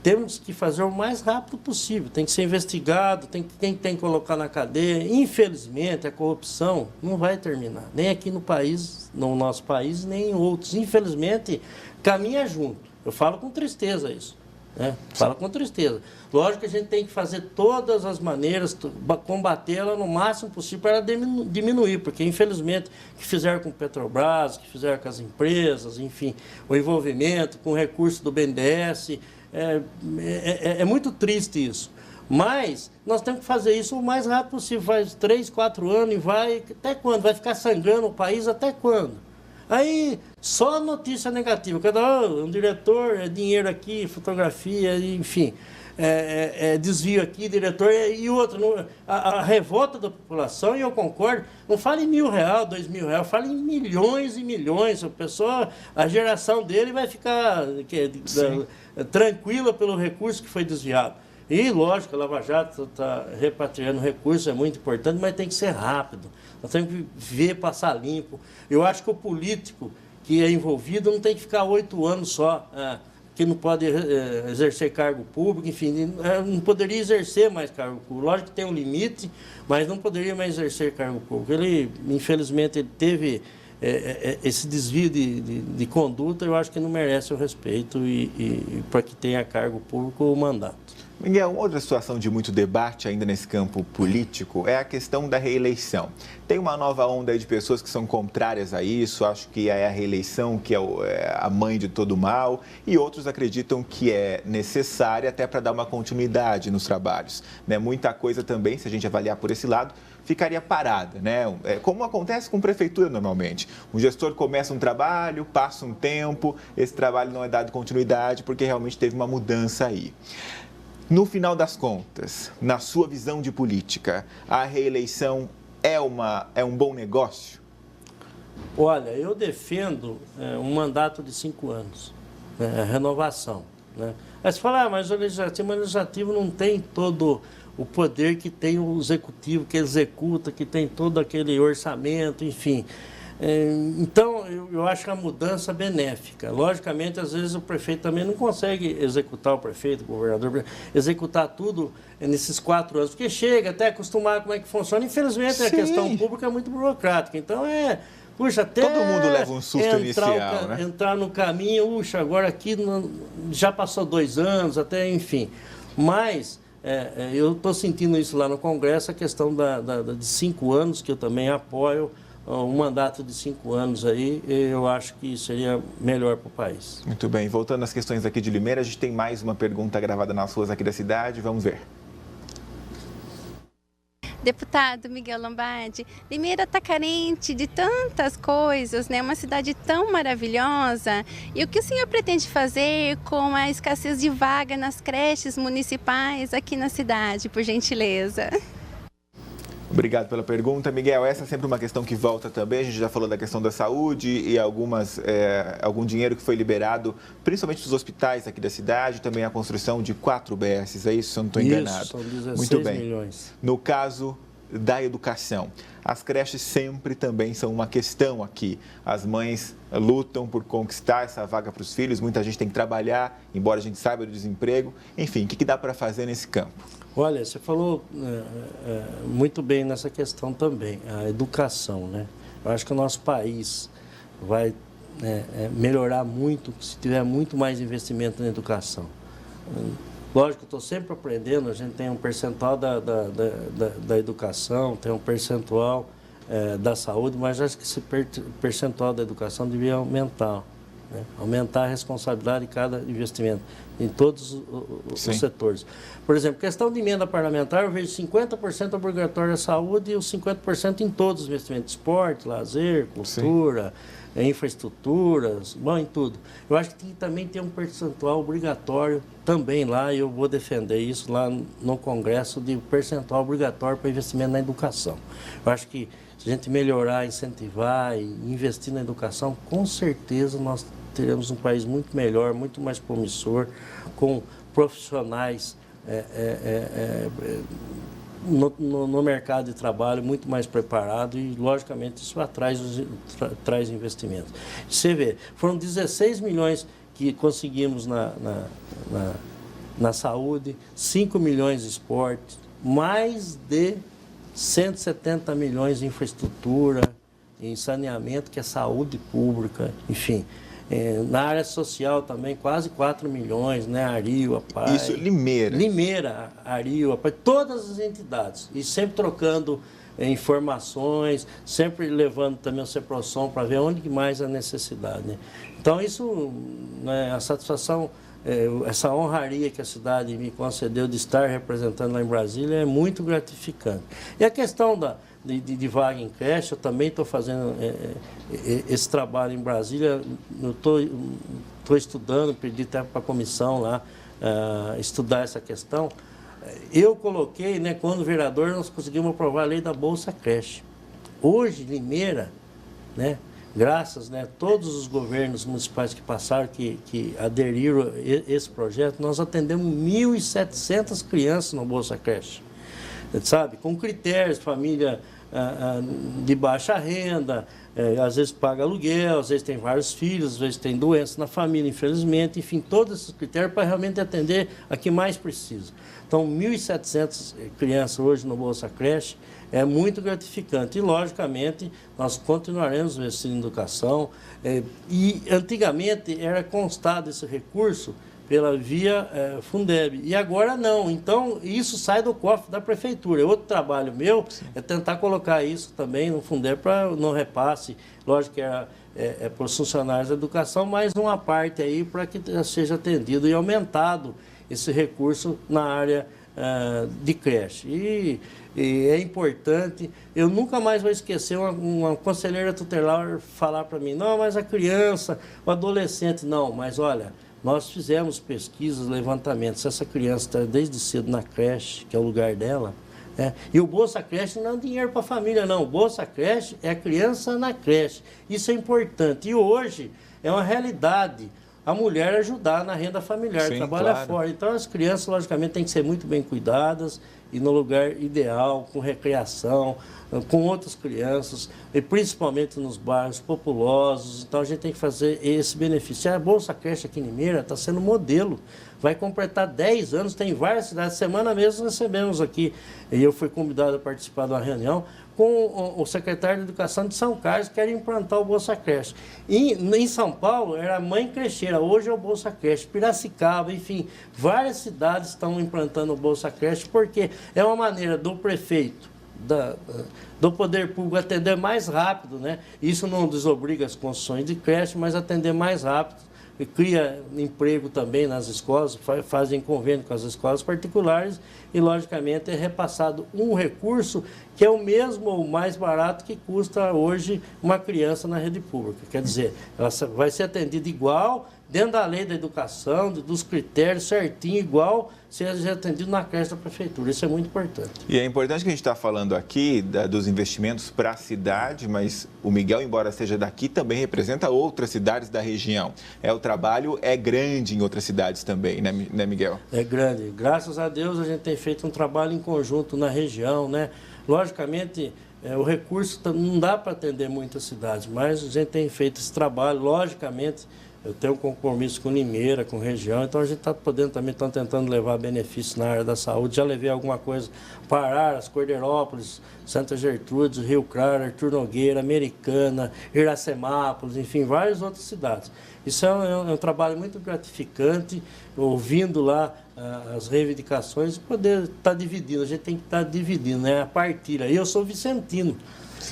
Temos que fazer o mais rápido possível, tem que ser investigado, quem tem que colocar na cadeia. Infelizmente, a corrupção não vai terminar, nem aqui no país, no nosso país, nem em outros. Infelizmente, caminha junto. Eu falo com tristeza isso, né? Falo com tristeza. Lógico que a gente tem que fazer todas as maneiras, combatê-la no máximo possível para ela diminuir, porque infelizmente o que fizeram com o Petrobras, o que fizeram com as empresas, enfim, o envolvimento com o recurso do BNDES, é muito triste isso. Mas nós temos que fazer isso o mais rápido possível. Faz 3, 4 anos e vai... Até quando? Vai ficar sangrando o país até quando? Aí, só notícia negativa. Um diretor, dinheiro aqui, fotografia, enfim. Desvio aqui, diretor, e outro. A revolta da população, e eu concordo, não fala em R$1.000, R$2.000, fala em milhões e milhões. A geração dele vai ficar tranquila pelo recurso que foi desviado. E, lógico, a Lava Jato está repatriando recursos, é muito importante, mas tem que ser rápido. Nós temos que ver, passar limpo. Eu acho que o político que é envolvido não tem que ficar 8 anos só, que não pode exercer cargo público, enfim, não poderia exercer mais cargo público. Lógico que tem um limite, mas não poderia mais exercer cargo público. Ele, infelizmente, ele teve esse desvio de conduta, eu acho que não merece o respeito e para que tenha cargo público o mandato. Miguel, uma outra situação de muito debate ainda nesse campo político é a questão da reeleição. Tem uma nova onda aí de pessoas que são contrárias a isso, acho que é a reeleição que é a mãe de todo mal, e outros acreditam que é necessária até para dar uma continuidade nos trabalhos. Né? Muita coisa também, se a gente avaliar por esse lado, ficaria parada, né? Como acontece com prefeitura normalmente. Um gestor começa um trabalho, passa um tempo, esse trabalho não é dado continuidade porque realmente teve uma mudança aí. No final das contas, na sua visão de política, a reeleição é um bom negócio? Olha, eu defendo um mandato de 5 anos, renovação. Né? Aí você fala, mas o legislativo não tem todo o poder que tem o executivo, que executa, que tem todo aquele orçamento, enfim. Então, eu acho a mudança benéfica. Logicamente, às vezes o prefeito também não consegue executar, o prefeito, o governador, executar tudo nesses 4 anos, porque chega até acostumar como é que funciona. Infelizmente, a questão pública é muito burocrática. Então, puxa, até todo mundo leva um susto inicial, né? Entrar no caminho, puxa, agora aqui já passou 2 anos, até, enfim. Mas eu estou sentindo isso lá no Congresso, a questão de 5 anos, que eu também apoio. Um mandato de 5 anos aí, eu acho que seria melhor para o país. Muito bem. Voltando às questões aqui de Limeira, a gente tem mais uma pergunta gravada nas ruas aqui da cidade. Vamos ver. Deputado Miguel Lombardi, Limeira está carente de tantas coisas, né? Uma cidade tão maravilhosa. E o que o senhor pretende fazer com a escassez de vaga nas creches municipais aqui na cidade, por gentileza? Obrigado pela pergunta, Miguel. Essa é sempre uma questão que volta também. A gente já falou da questão da saúde e algum dinheiro que foi liberado, principalmente dos hospitais aqui da cidade, também a construção de 4 UBSs, é isso? Se eu não estou enganado. Isso, são 16 Muito bem. milhões. No caso da educação, as creches sempre também são uma questão aqui. As mães lutam por conquistar essa vaga para os filhos, muita gente tem que trabalhar, embora a gente saiba do desemprego. Enfim, o que dá para fazer nesse campo? Olha, você falou muito bem nessa questão também, a educação, né? Eu acho que o nosso país vai melhorar muito se tiver muito mais investimento na educação. Lógico, eu estou sempre aprendendo, a gente tem um percentual da educação, tem um percentual da saúde, mas acho que esse percentual da educação devia aumentar. Né? Aumentar a responsabilidade de cada investimento em todos os setores. Por exemplo, questão de emenda parlamentar, eu vejo 50% obrigatório à saúde e os 50% em todos os investimentos, esporte, lazer, cultura, infraestruturas, bom, em tudo. Eu acho que tem que também ter um percentual obrigatório também lá, e eu vou defender isso lá no Congresso, de percentual obrigatório para investimento na educação. Eu acho que se a gente melhorar, incentivar e investir na educação, com certeza nós teremos um país muito melhor, muito mais promissor, com profissionais no mercado de trabalho muito mais preparado e, logicamente, isso traz investimentos. Você vê, foram 16 milhões que conseguimos na saúde, 5 milhões em esporte, mais de 170 milhões em infraestrutura, em saneamento, que é saúde pública, enfim. Na área social também, quase 4 milhões, né? Ario, APAI. Isso, Limeira. Limeira, Ario, APAI, todas as entidades. E sempre trocando informações, sempre levando também o CEPROSOM para ver onde mais há necessidade. Né? Então, isso, né, a satisfação, essa honraria que a cidade me concedeu de estar representando lá em Brasília é muito gratificante. E a questão de vaga em creche, eu também estou fazendo esse trabalho em Brasília, eu estou estudando, pedi até para a comissão lá estudar essa questão. Eu coloquei, né, quando vereador, nós conseguimos aprovar a lei da Bolsa Creche. Hoje, Limeira, né, graças, né, a todos os governos municipais que passaram, que aderiram a esse projeto, nós atendemos 1.700 crianças no Bolsa Creche. Sabe, com critérios, família de baixa renda, às vezes paga aluguel, às vezes tem vários filhos, às vezes tem doença na família, infelizmente, enfim, todos esses critérios para realmente atender a que mais precisa. Então, 1.700 crianças hoje no Bolsa Creche é muito gratificante e, logicamente, nós continuaremos investindo em educação e, antigamente, era constado esse recurso pela via Fundeb. E agora não. Então, isso sai do cofre da prefeitura. Outro trabalho meu é tentar colocar isso também no Fundeb para não repasse. Lógico que é para os funcionários da educação, mas uma parte aí para que seja atendido e aumentado esse recurso na área de creche. E é importante, eu nunca mais vou esquecer uma conselheira tutelar falar para mim, não, mas a criança, o adolescente, não, mas olha, nós fizemos pesquisas, levantamentos. Se essa criança está desde cedo na creche, que é o lugar dela, e o Bolsa Creche não é dinheiro para a família, não. O Bolsa Creche é a criança na creche. Isso é importante. E hoje é uma realidade a mulher ajudar na renda familiar, trabalhar fora. Então, as crianças, logicamente, têm que ser muito bem cuidadas e no lugar ideal, com recreação, com outras crianças, e principalmente nos bairros populosos. Então, a gente tem que fazer esse benefício. A Bolsa Creche aqui em Limeira está sendo modelo. Vai completar 10 anos, tem várias cidades. Semana mesmo recebemos aqui, e eu fui convidado a participar de uma reunião com o secretário de Educação de São Carlos, que quer implantar o Bolsa Creche. E em São Paulo era a Mãe Crecheira, hoje é o Bolsa Creche. Piracicaba, enfim, várias cidades estão implantando o Bolsa Creche, porque é uma maneira do prefeito, do poder público atender mais rápido, né? Isso não desobriga as construções de creche, mas atender mais rápido. E cria emprego também nas escolas, fazem convênio com as escolas particulares e, logicamente, é repassado um recurso que é o mesmo ou mais barato que custa hoje uma criança na rede pública. Quer dizer, ela vai ser atendida igual, dentro da lei da educação, dos critérios certinho, igual seja atendido na creche da prefeitura. Isso é muito importante. E é importante que a gente está falando aqui dos investimentos para a cidade, mas o Miguel, embora seja daqui, também representa outras cidades da região. O trabalho é grande em outras cidades também, né, Miguel? É grande. Graças a Deus a gente tem feito um trabalho em conjunto na região, né? Logicamente, o recurso não dá para atender muitas cidades, mas a gente tem feito esse trabalho, logicamente. Eu tenho um compromisso com Limeira, com região, então a gente está podendo também, estão tentando levar benefícios na área da saúde. Já levei alguma coisa para Araras, Cordeirópolis, Santa Gertrudes, Rio Claro, Artur Nogueira, Americana, Iracemápolis, enfim, várias outras cidades. Isso é um trabalho muito gratificante, ouvindo lá as reivindicações, poder estar dividindo, a gente tem que estar dividindo, né? A partilha. Eu sou vicentino.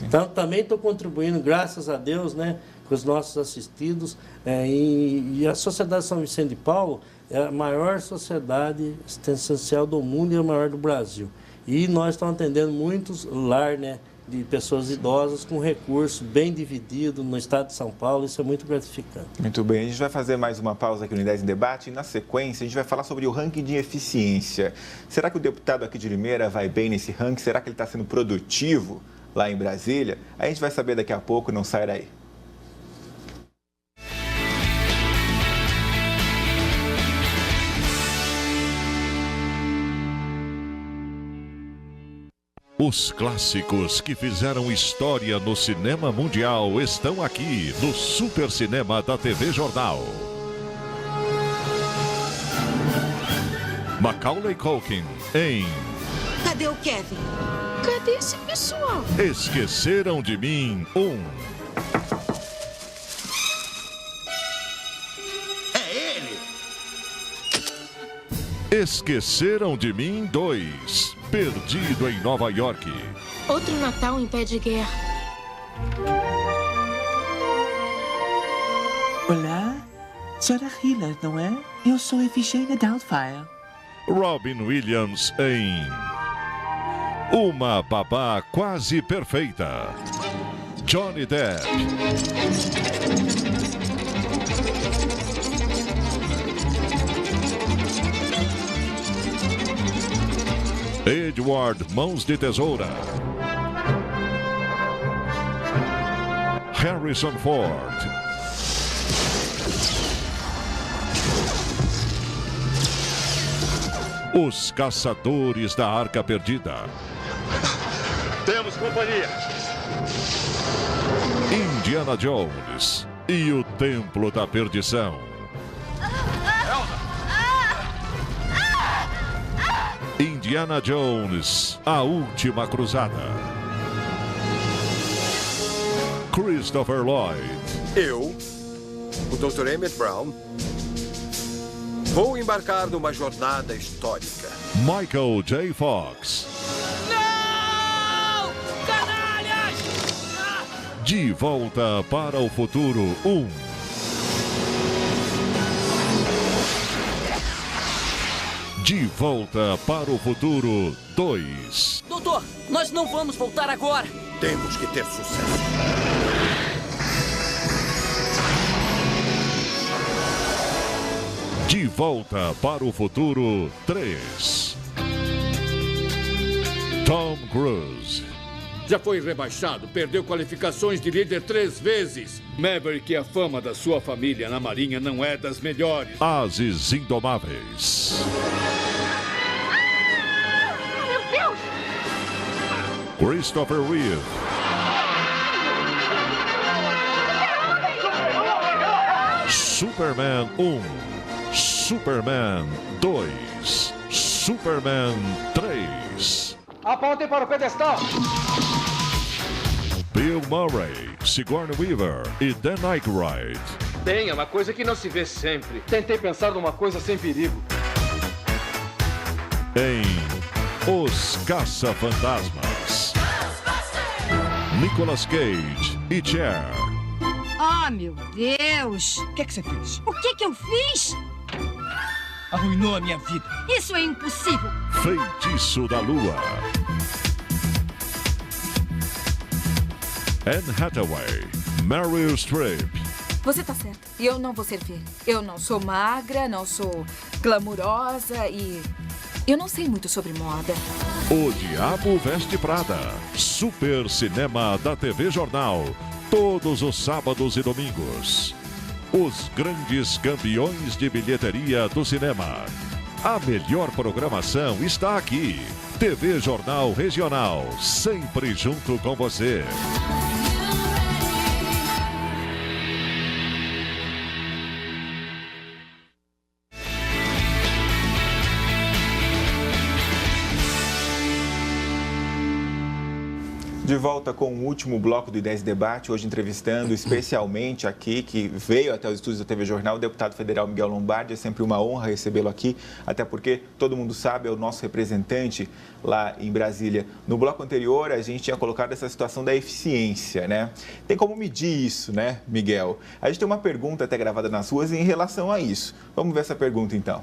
Então, também estou contribuindo, graças a Deus, né, com os nossos assistidos. E a Sociedade São Vicente de Paulo é a maior sociedade assistencial do mundo e a maior do Brasil. E nós estamos atendendo muitos lares, né, de pessoas idosas com recurso bem dividido no estado de São Paulo. Isso é muito gratificante. Muito bem, a gente vai fazer mais uma pausa aqui no 10 em Debate e na sequência a gente vai falar sobre o ranking de eficiência. Será que o deputado aqui de Limeira vai bem nesse ranking? Será que ele está sendo produtivo lá em Brasília? A gente vai saber daqui a pouco, não sai daí. Os clássicos que fizeram história no cinema mundial estão aqui no Super Cinema da TV Jornal. Macaulay Culkin em... Cadê o Kevin? Cadê esse pessoal? Esqueceram de Mim 1. É ele! Esqueceram de Mim 2. Perdido em Nova York. Outro Natal em pé de guerra. Olá, Senhora Hiller, não é? Eu sou Efigênia Doubtfire. Robin Williams em Uma Babá Quase Perfeita. Johnny Depp. Edward Mãos de Tesoura. Harrison Ford. Os Caçadores da Arca Perdida. Temos companhia. Indiana Jones e o Templo da Perdição. Indiana Jones, a Última Cruzada. Christopher Lloyd. Eu, o Dr. Emmett Brown, vou embarcar numa jornada histórica. Michael J. Fox. Não! Canalhas! De Volta para o Futuro 1. De Volta para o Futuro 2. Doutor, nós não vamos voltar agora. Temos que ter sucesso. De Volta para o Futuro 3. Tom Cruise. Já foi rebaixado, perdeu qualificações de líder 3 vezes. Maverick, a fama da sua família na Marinha não é das melhores. Ases Indomáveis. Meu Deus! Christopher Reeve. Superman 1. Superman 2. Superman 3. Apontem para o pedestal! Bill Murray, Sigourney Weaver e Dan Aykroyd. Bem, é uma coisa que não se vê sempre. Tentei pensar numa coisa sem perigo. Em Os Caça-Fantasmas. Nicolas Cage e Cher. Oh, meu Deus! O que você fez? O que eu fiz? Arruinou a minha vida. Isso é impossível! Feitiço da Lua. Anne Hathaway, Meryl Streep. Você tá certa. Eu não vou servir. Eu não sou magra, não sou glamurosa e... eu não sei muito sobre moda. O Diabo Veste Prada. Super Cinema da TV Jornal. Todos os sábados e domingos. Os grandes campeões de bilheteria do cinema. A melhor programação está aqui. TV Jornal Regional. Sempre junto com você. De De volta com o último bloco do Ideias Debate, hoje entrevistando especialmente aqui, que veio até os estúdios da TV Jornal, o deputado federal Miguel Lombardi. É sempre uma honra recebê-lo aqui, até porque todo mundo sabe, é o nosso representante lá em Brasília. No bloco anterior, a gente tinha colocado essa situação da eficiência, né? Tem como medir isso, né, Miguel? A gente tem uma pergunta até gravada nas ruas em relação a isso. Vamos ver essa pergunta, então.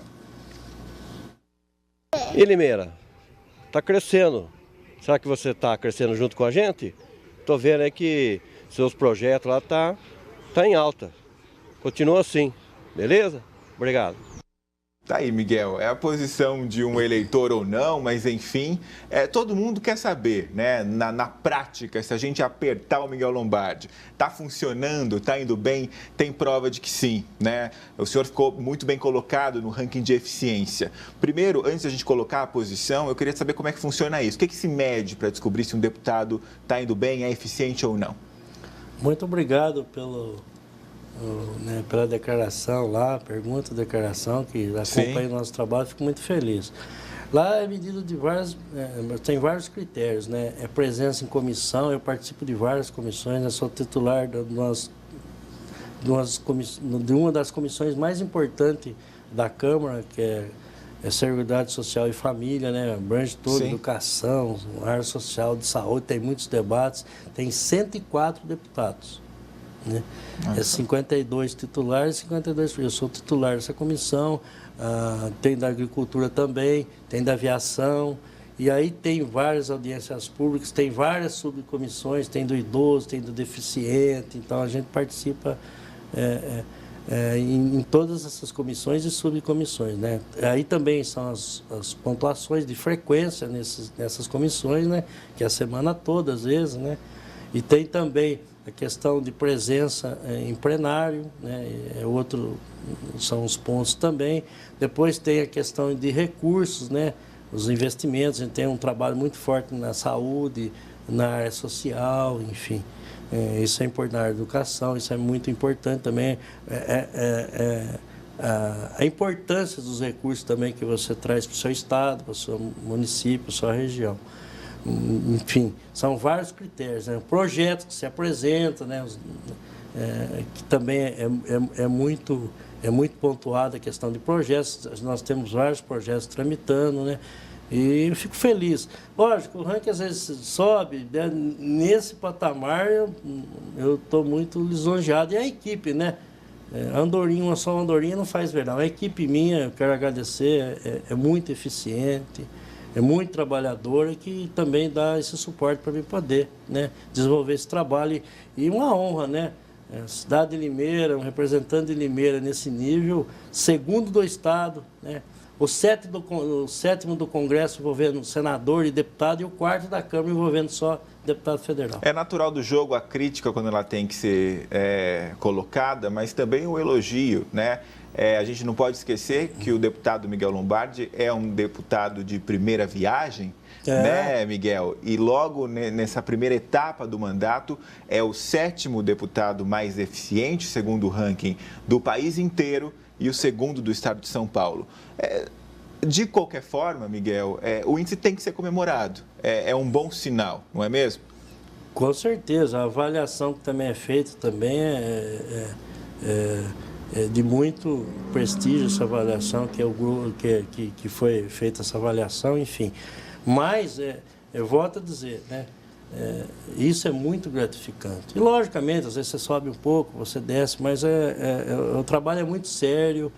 E Limeira, está crescendo. Será que você está crescendo junto com a gente? Estou vendo aí que seus projetos lá tá em alta. Continua assim, beleza? Obrigado. Tá aí, Miguel, é a posição de um eleitor ou não, mas enfim, todo mundo quer saber, né, na prática, se a gente apertar o Miguel Lombardi, tá funcionando, tá indo bem, tem prova de que sim, né? O senhor ficou muito bem colocado no ranking de eficiência. Primeiro, antes da gente colocar a posição, eu queria saber como é que funciona isso. O que se mede para descobrir se um deputado tá indo bem, é eficiente ou não? Muito obrigado pela declaração lá, pergunta, declaração, que acompanha o nosso trabalho, fico muito feliz. Lá é medido de tem vários critérios, né? É presença em comissão, eu participo de várias comissões, eu sou titular de uma das comissões mais importantes da Câmara, que é Seguridade Social e Família, né? Abrange toda, educação, área social, de saúde, tem muitos debates, tem 104 deputados. Né? É 52 titulares, 52. Eu sou titular dessa comissão, tem da agricultura também, tem da aviação, e aí tem várias audiências públicas, tem várias subcomissões, tem do idoso, tem do deficiente, então a gente participa em todas essas comissões e subcomissões, né? Aí também são as pontuações de frequência nessas comissões, né? Que é a semana toda, às vezes, né? E tem também a questão de presença em plenário, né? São os pontos também. Depois tem a questão de recursos, né? Os investimentos, a gente tem um trabalho muito forte na saúde, na área social, enfim. Isso é importante, na educação, isso é muito importante também. A importância dos recursos também que você traz para o seu estado, para o seu município, para a sua região. Enfim, são vários critérios, né? Projetos que se apresentam, né? Que também é muito pontuada a questão de projetos. Nós temos vários projetos tramitando, né? E eu fico feliz. Lógico, o ranking às vezes sobe, né? Nesse patamar eu estou muito lisonjeado. E a equipe, né? Uma só andorinha não faz verão. A equipe minha, eu quero agradecer, é muito eficiente, é muito trabalhadora, que também dá esse suporte para mim poder, né, desenvolver esse trabalho. E uma honra, né? A cidade de Limeira, um representante de Limeira nesse nível, segundo do Estado, né? O sétimo do Congresso envolvendo senador e deputado, e o quarto da Câmara envolvendo só deputado federal. É natural do jogo a crítica quando ela tem que ser colocada, mas também o elogio, né? A gente não pode esquecer que o deputado Miguel Lombardi é um deputado de primeira viagem, né, Miguel? E logo nessa primeira etapa do mandato é o 7º deputado mais eficiente, segundo o ranking do país inteiro, e o 2º do estado de São Paulo. De qualquer forma, Miguel, o índice tem que ser comemorado. É um bom sinal, não é mesmo? Com certeza. A avaliação que também é feita também é de muito prestígio, essa avaliação, que é o grupo que foi feita essa avaliação, enfim. Mas, eu volto a dizer, né? Isso é muito gratificante. E, logicamente, às vezes você sobe um pouco, você desce, mas o trabalho é muito sério,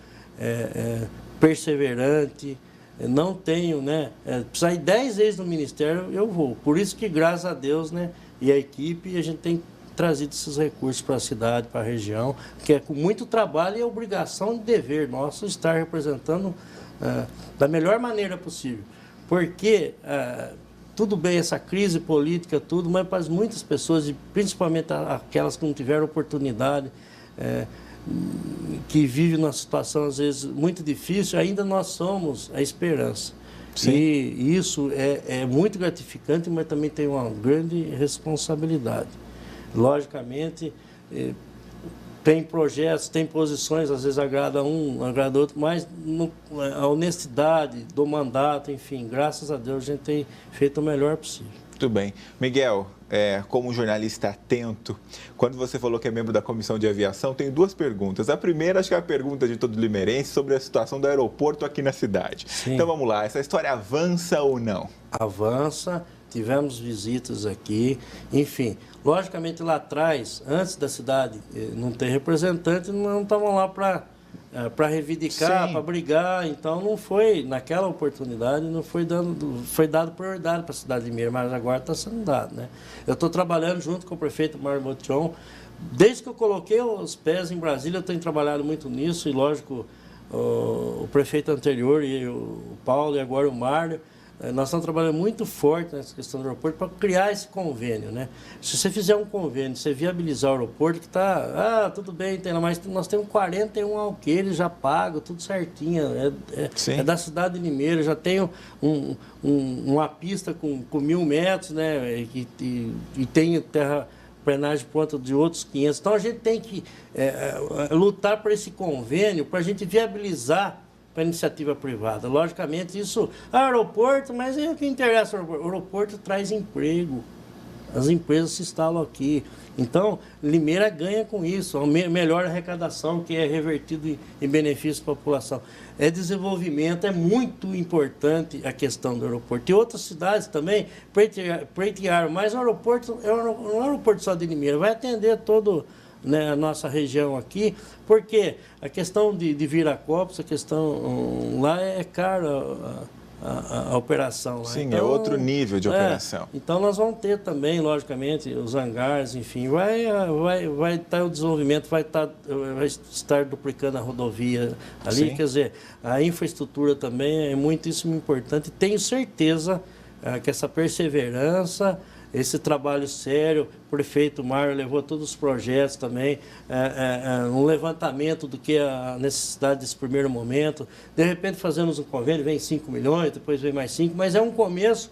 perseverante. Não tenho, né? Precisar ir 10 vezes no Ministério, eu vou. Por isso que, graças a Deus, né? E a equipe, a gente tem trazido esses recursos para a cidade, para a região, que é com muito trabalho e obrigação e dever nosso estar representando da melhor maneira possível. Porque, tudo bem, essa crise política, tudo, mas para muitas pessoas, e principalmente aquelas que não tiveram oportunidade, que vivem numa situação, às vezes, muito difícil, ainda nós somos a esperança. Sim. E isso é muito gratificante, mas também tem uma grande responsabilidade. Logicamente, tem projetos, tem posições, às vezes agrada um, agrada outro, mas a honestidade do mandato, enfim, graças a Deus a gente tem feito o melhor possível. Muito bem. Miguel, como jornalista atento, quando você falou que é membro da Comissão de Aviação, tenho duas perguntas. A primeira, acho que é a pergunta de todo limeirense sobre a situação do aeroporto aqui na cidade. Sim. Então vamos lá, essa história avança ou não? Avança, tivemos visitas aqui, enfim. Logicamente lá atrás, antes da cidade não ter representante, não estavam lá para reivindicar, para brigar, então não foi, naquela oportunidade, não foi dado prioridade para a cidade de Limeira, mas agora está sendo dado, né? Eu estou trabalhando junto com o prefeito Mário Botion, desde que eu coloquei os pés em Brasília, eu tenho trabalhado muito nisso, e lógico, o prefeito anterior, e o Paulo, e agora o Mário, nós estamos trabalhando muito forte nessa questão do aeroporto para criar esse convênio, né? Se você fizer um convênio, você viabilizar o aeroporto, que está, tudo bem, mas nós temos 41 alqueires já pagos, tudo certinho, é da cidade de Limeira, já tem uma pista com 1.000 metros, né? E tem terraplenagem pronta de outros 500. Então a gente tem que lutar por esse convênio, para a gente viabilizar para a iniciativa privada. Logicamente, isso aeroporto, mas é o que interessa. O aeroporto traz emprego. As empresas se instalam aqui. Então, Limeira ganha com isso. A melhor arrecadação, que é revertido em benefício da população. É desenvolvimento, é muito importante a questão do aeroporto. E outras cidades também pleitearam, mas o aeroporto não é um aeroporto só de Limeira, vai atender todo, né, a nossa região aqui, porque a questão de Viracopos, a questão lá é cara a operação lá. Sim, então, é outro nível de operação. Então nós vamos ter também, logicamente, os hangares, enfim, vai estar o desenvolvimento, vai estar duplicando a rodovia ali, Sim. Quer dizer, a infraestrutura também é muitíssimo importante. Tenho certeza que essa perseverança, esse trabalho sério, o prefeito Mário levou todos os projetos também, um levantamento do que é a necessidade desse primeiro momento. De repente fazemos um convênio, vem 5 milhões, depois vem mais 5, mas é um começo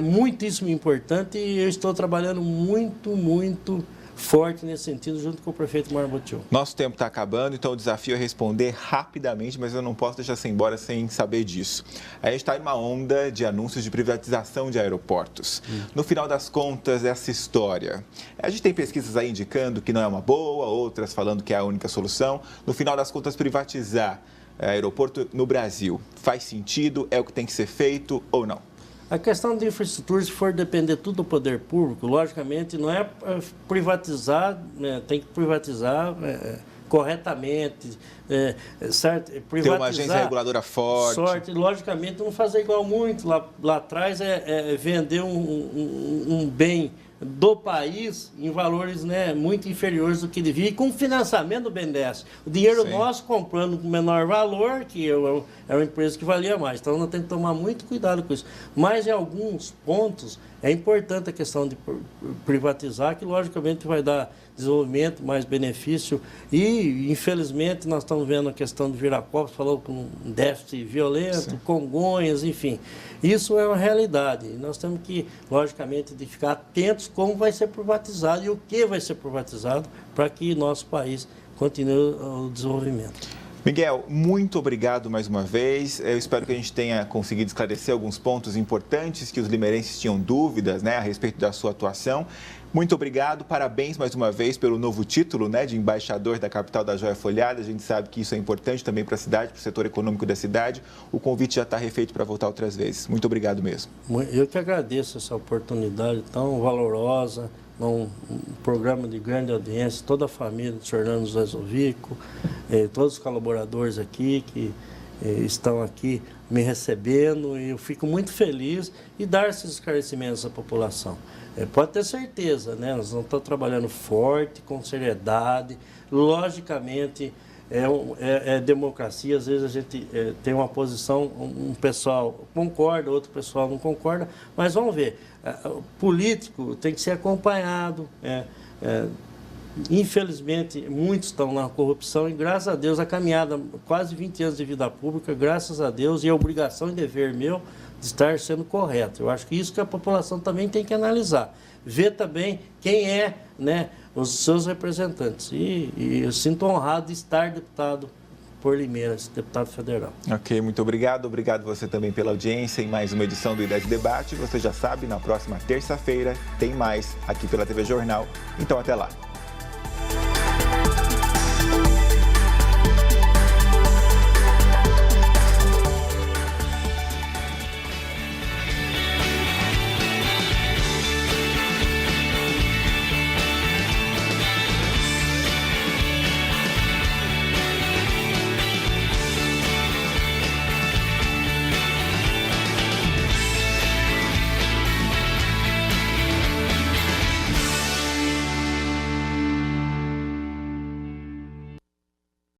muitíssimo importante e eu estou trabalhando muito forte nesse sentido, junto com o prefeito Mário Botion. Nosso tempo está acabando, então o desafio é responder rapidamente, mas eu não posso deixar você embora sem saber disso. A gente está em uma onda de anúncios de privatização de aeroportos. No final das contas, essa história, a gente tem pesquisas aí indicando que não é uma boa, outras falando que é a única solução. No final das contas, privatizar aeroporto no Brasil faz sentido? É o que tem que ser feito ou não? A questão de infraestrutura, se for depender tudo do poder público, logicamente não é privatizar, né, tem que privatizar corretamente, certo? Privatizar, ter uma agência reguladora forte. Logicamente não fazer igual muito. Lá atrás vender um bem do país em valores, né, muito inferiores do que devia, e com financiamento do BNDES. O dinheiro Sim. nosso comprando com menor valor, que era uma empresa que valia mais. Então, nós temos que tomar muito cuidado com isso. Mas, em alguns pontos, é importante a questão de privatizar, que, logicamente, vai dar desenvolvimento, mais benefício. E, infelizmente, nós estamos vendo a questão de Viracopos, falou com um déficit violento, Sim. Congonhas, enfim. Isso é uma realidade. E nós temos que, logicamente, de ficar atentos como vai ser privatizado e o que vai ser privatizado para que nosso país continue o desenvolvimento. Miguel, muito obrigado mais uma vez. Eu espero que a gente tenha conseguido esclarecer alguns pontos importantes que os limeirenses tinham dúvidas, né, a respeito da sua atuação. Muito obrigado, parabéns mais uma vez pelo novo título, né, de embaixador da capital da Joia Folhada. A gente sabe que isso é importante também para a cidade, para o setor econômico da cidade. O convite já está refeito para voltar outras vezes. Muito obrigado mesmo. Eu que agradeço essa oportunidade tão valorosa, um programa de grande audiência, toda a família do Sr. Hernando Zovico, todos os colaboradores aqui que estão aqui me recebendo, e eu fico muito feliz e dar esses esclarecimentos à população. Pode ter certeza, né? Nós não estamos trabalhando forte, com seriedade, logicamente é democracia, às vezes a gente tem uma posição, um pessoal concorda, outro pessoal não concorda, mas vamos ver, o político tem que ser acompanhado, infelizmente muitos estão na corrupção e graças a Deus a caminhada, quase 20 anos de vida pública, graças a Deus, e a obrigação e dever meu de estar sendo correto. Eu acho que isso que a população também tem que analisar, ver também quem é, né, os seus representantes. E eu sinto honrado de estar deputado por Limeira, esse deputado federal. Ok, muito obrigado. Obrigado você também pela audiência em mais uma edição do Ideias de Debate. Você já sabe, na próxima terça-feira tem mais aqui pela TV Jornal. Então, até lá.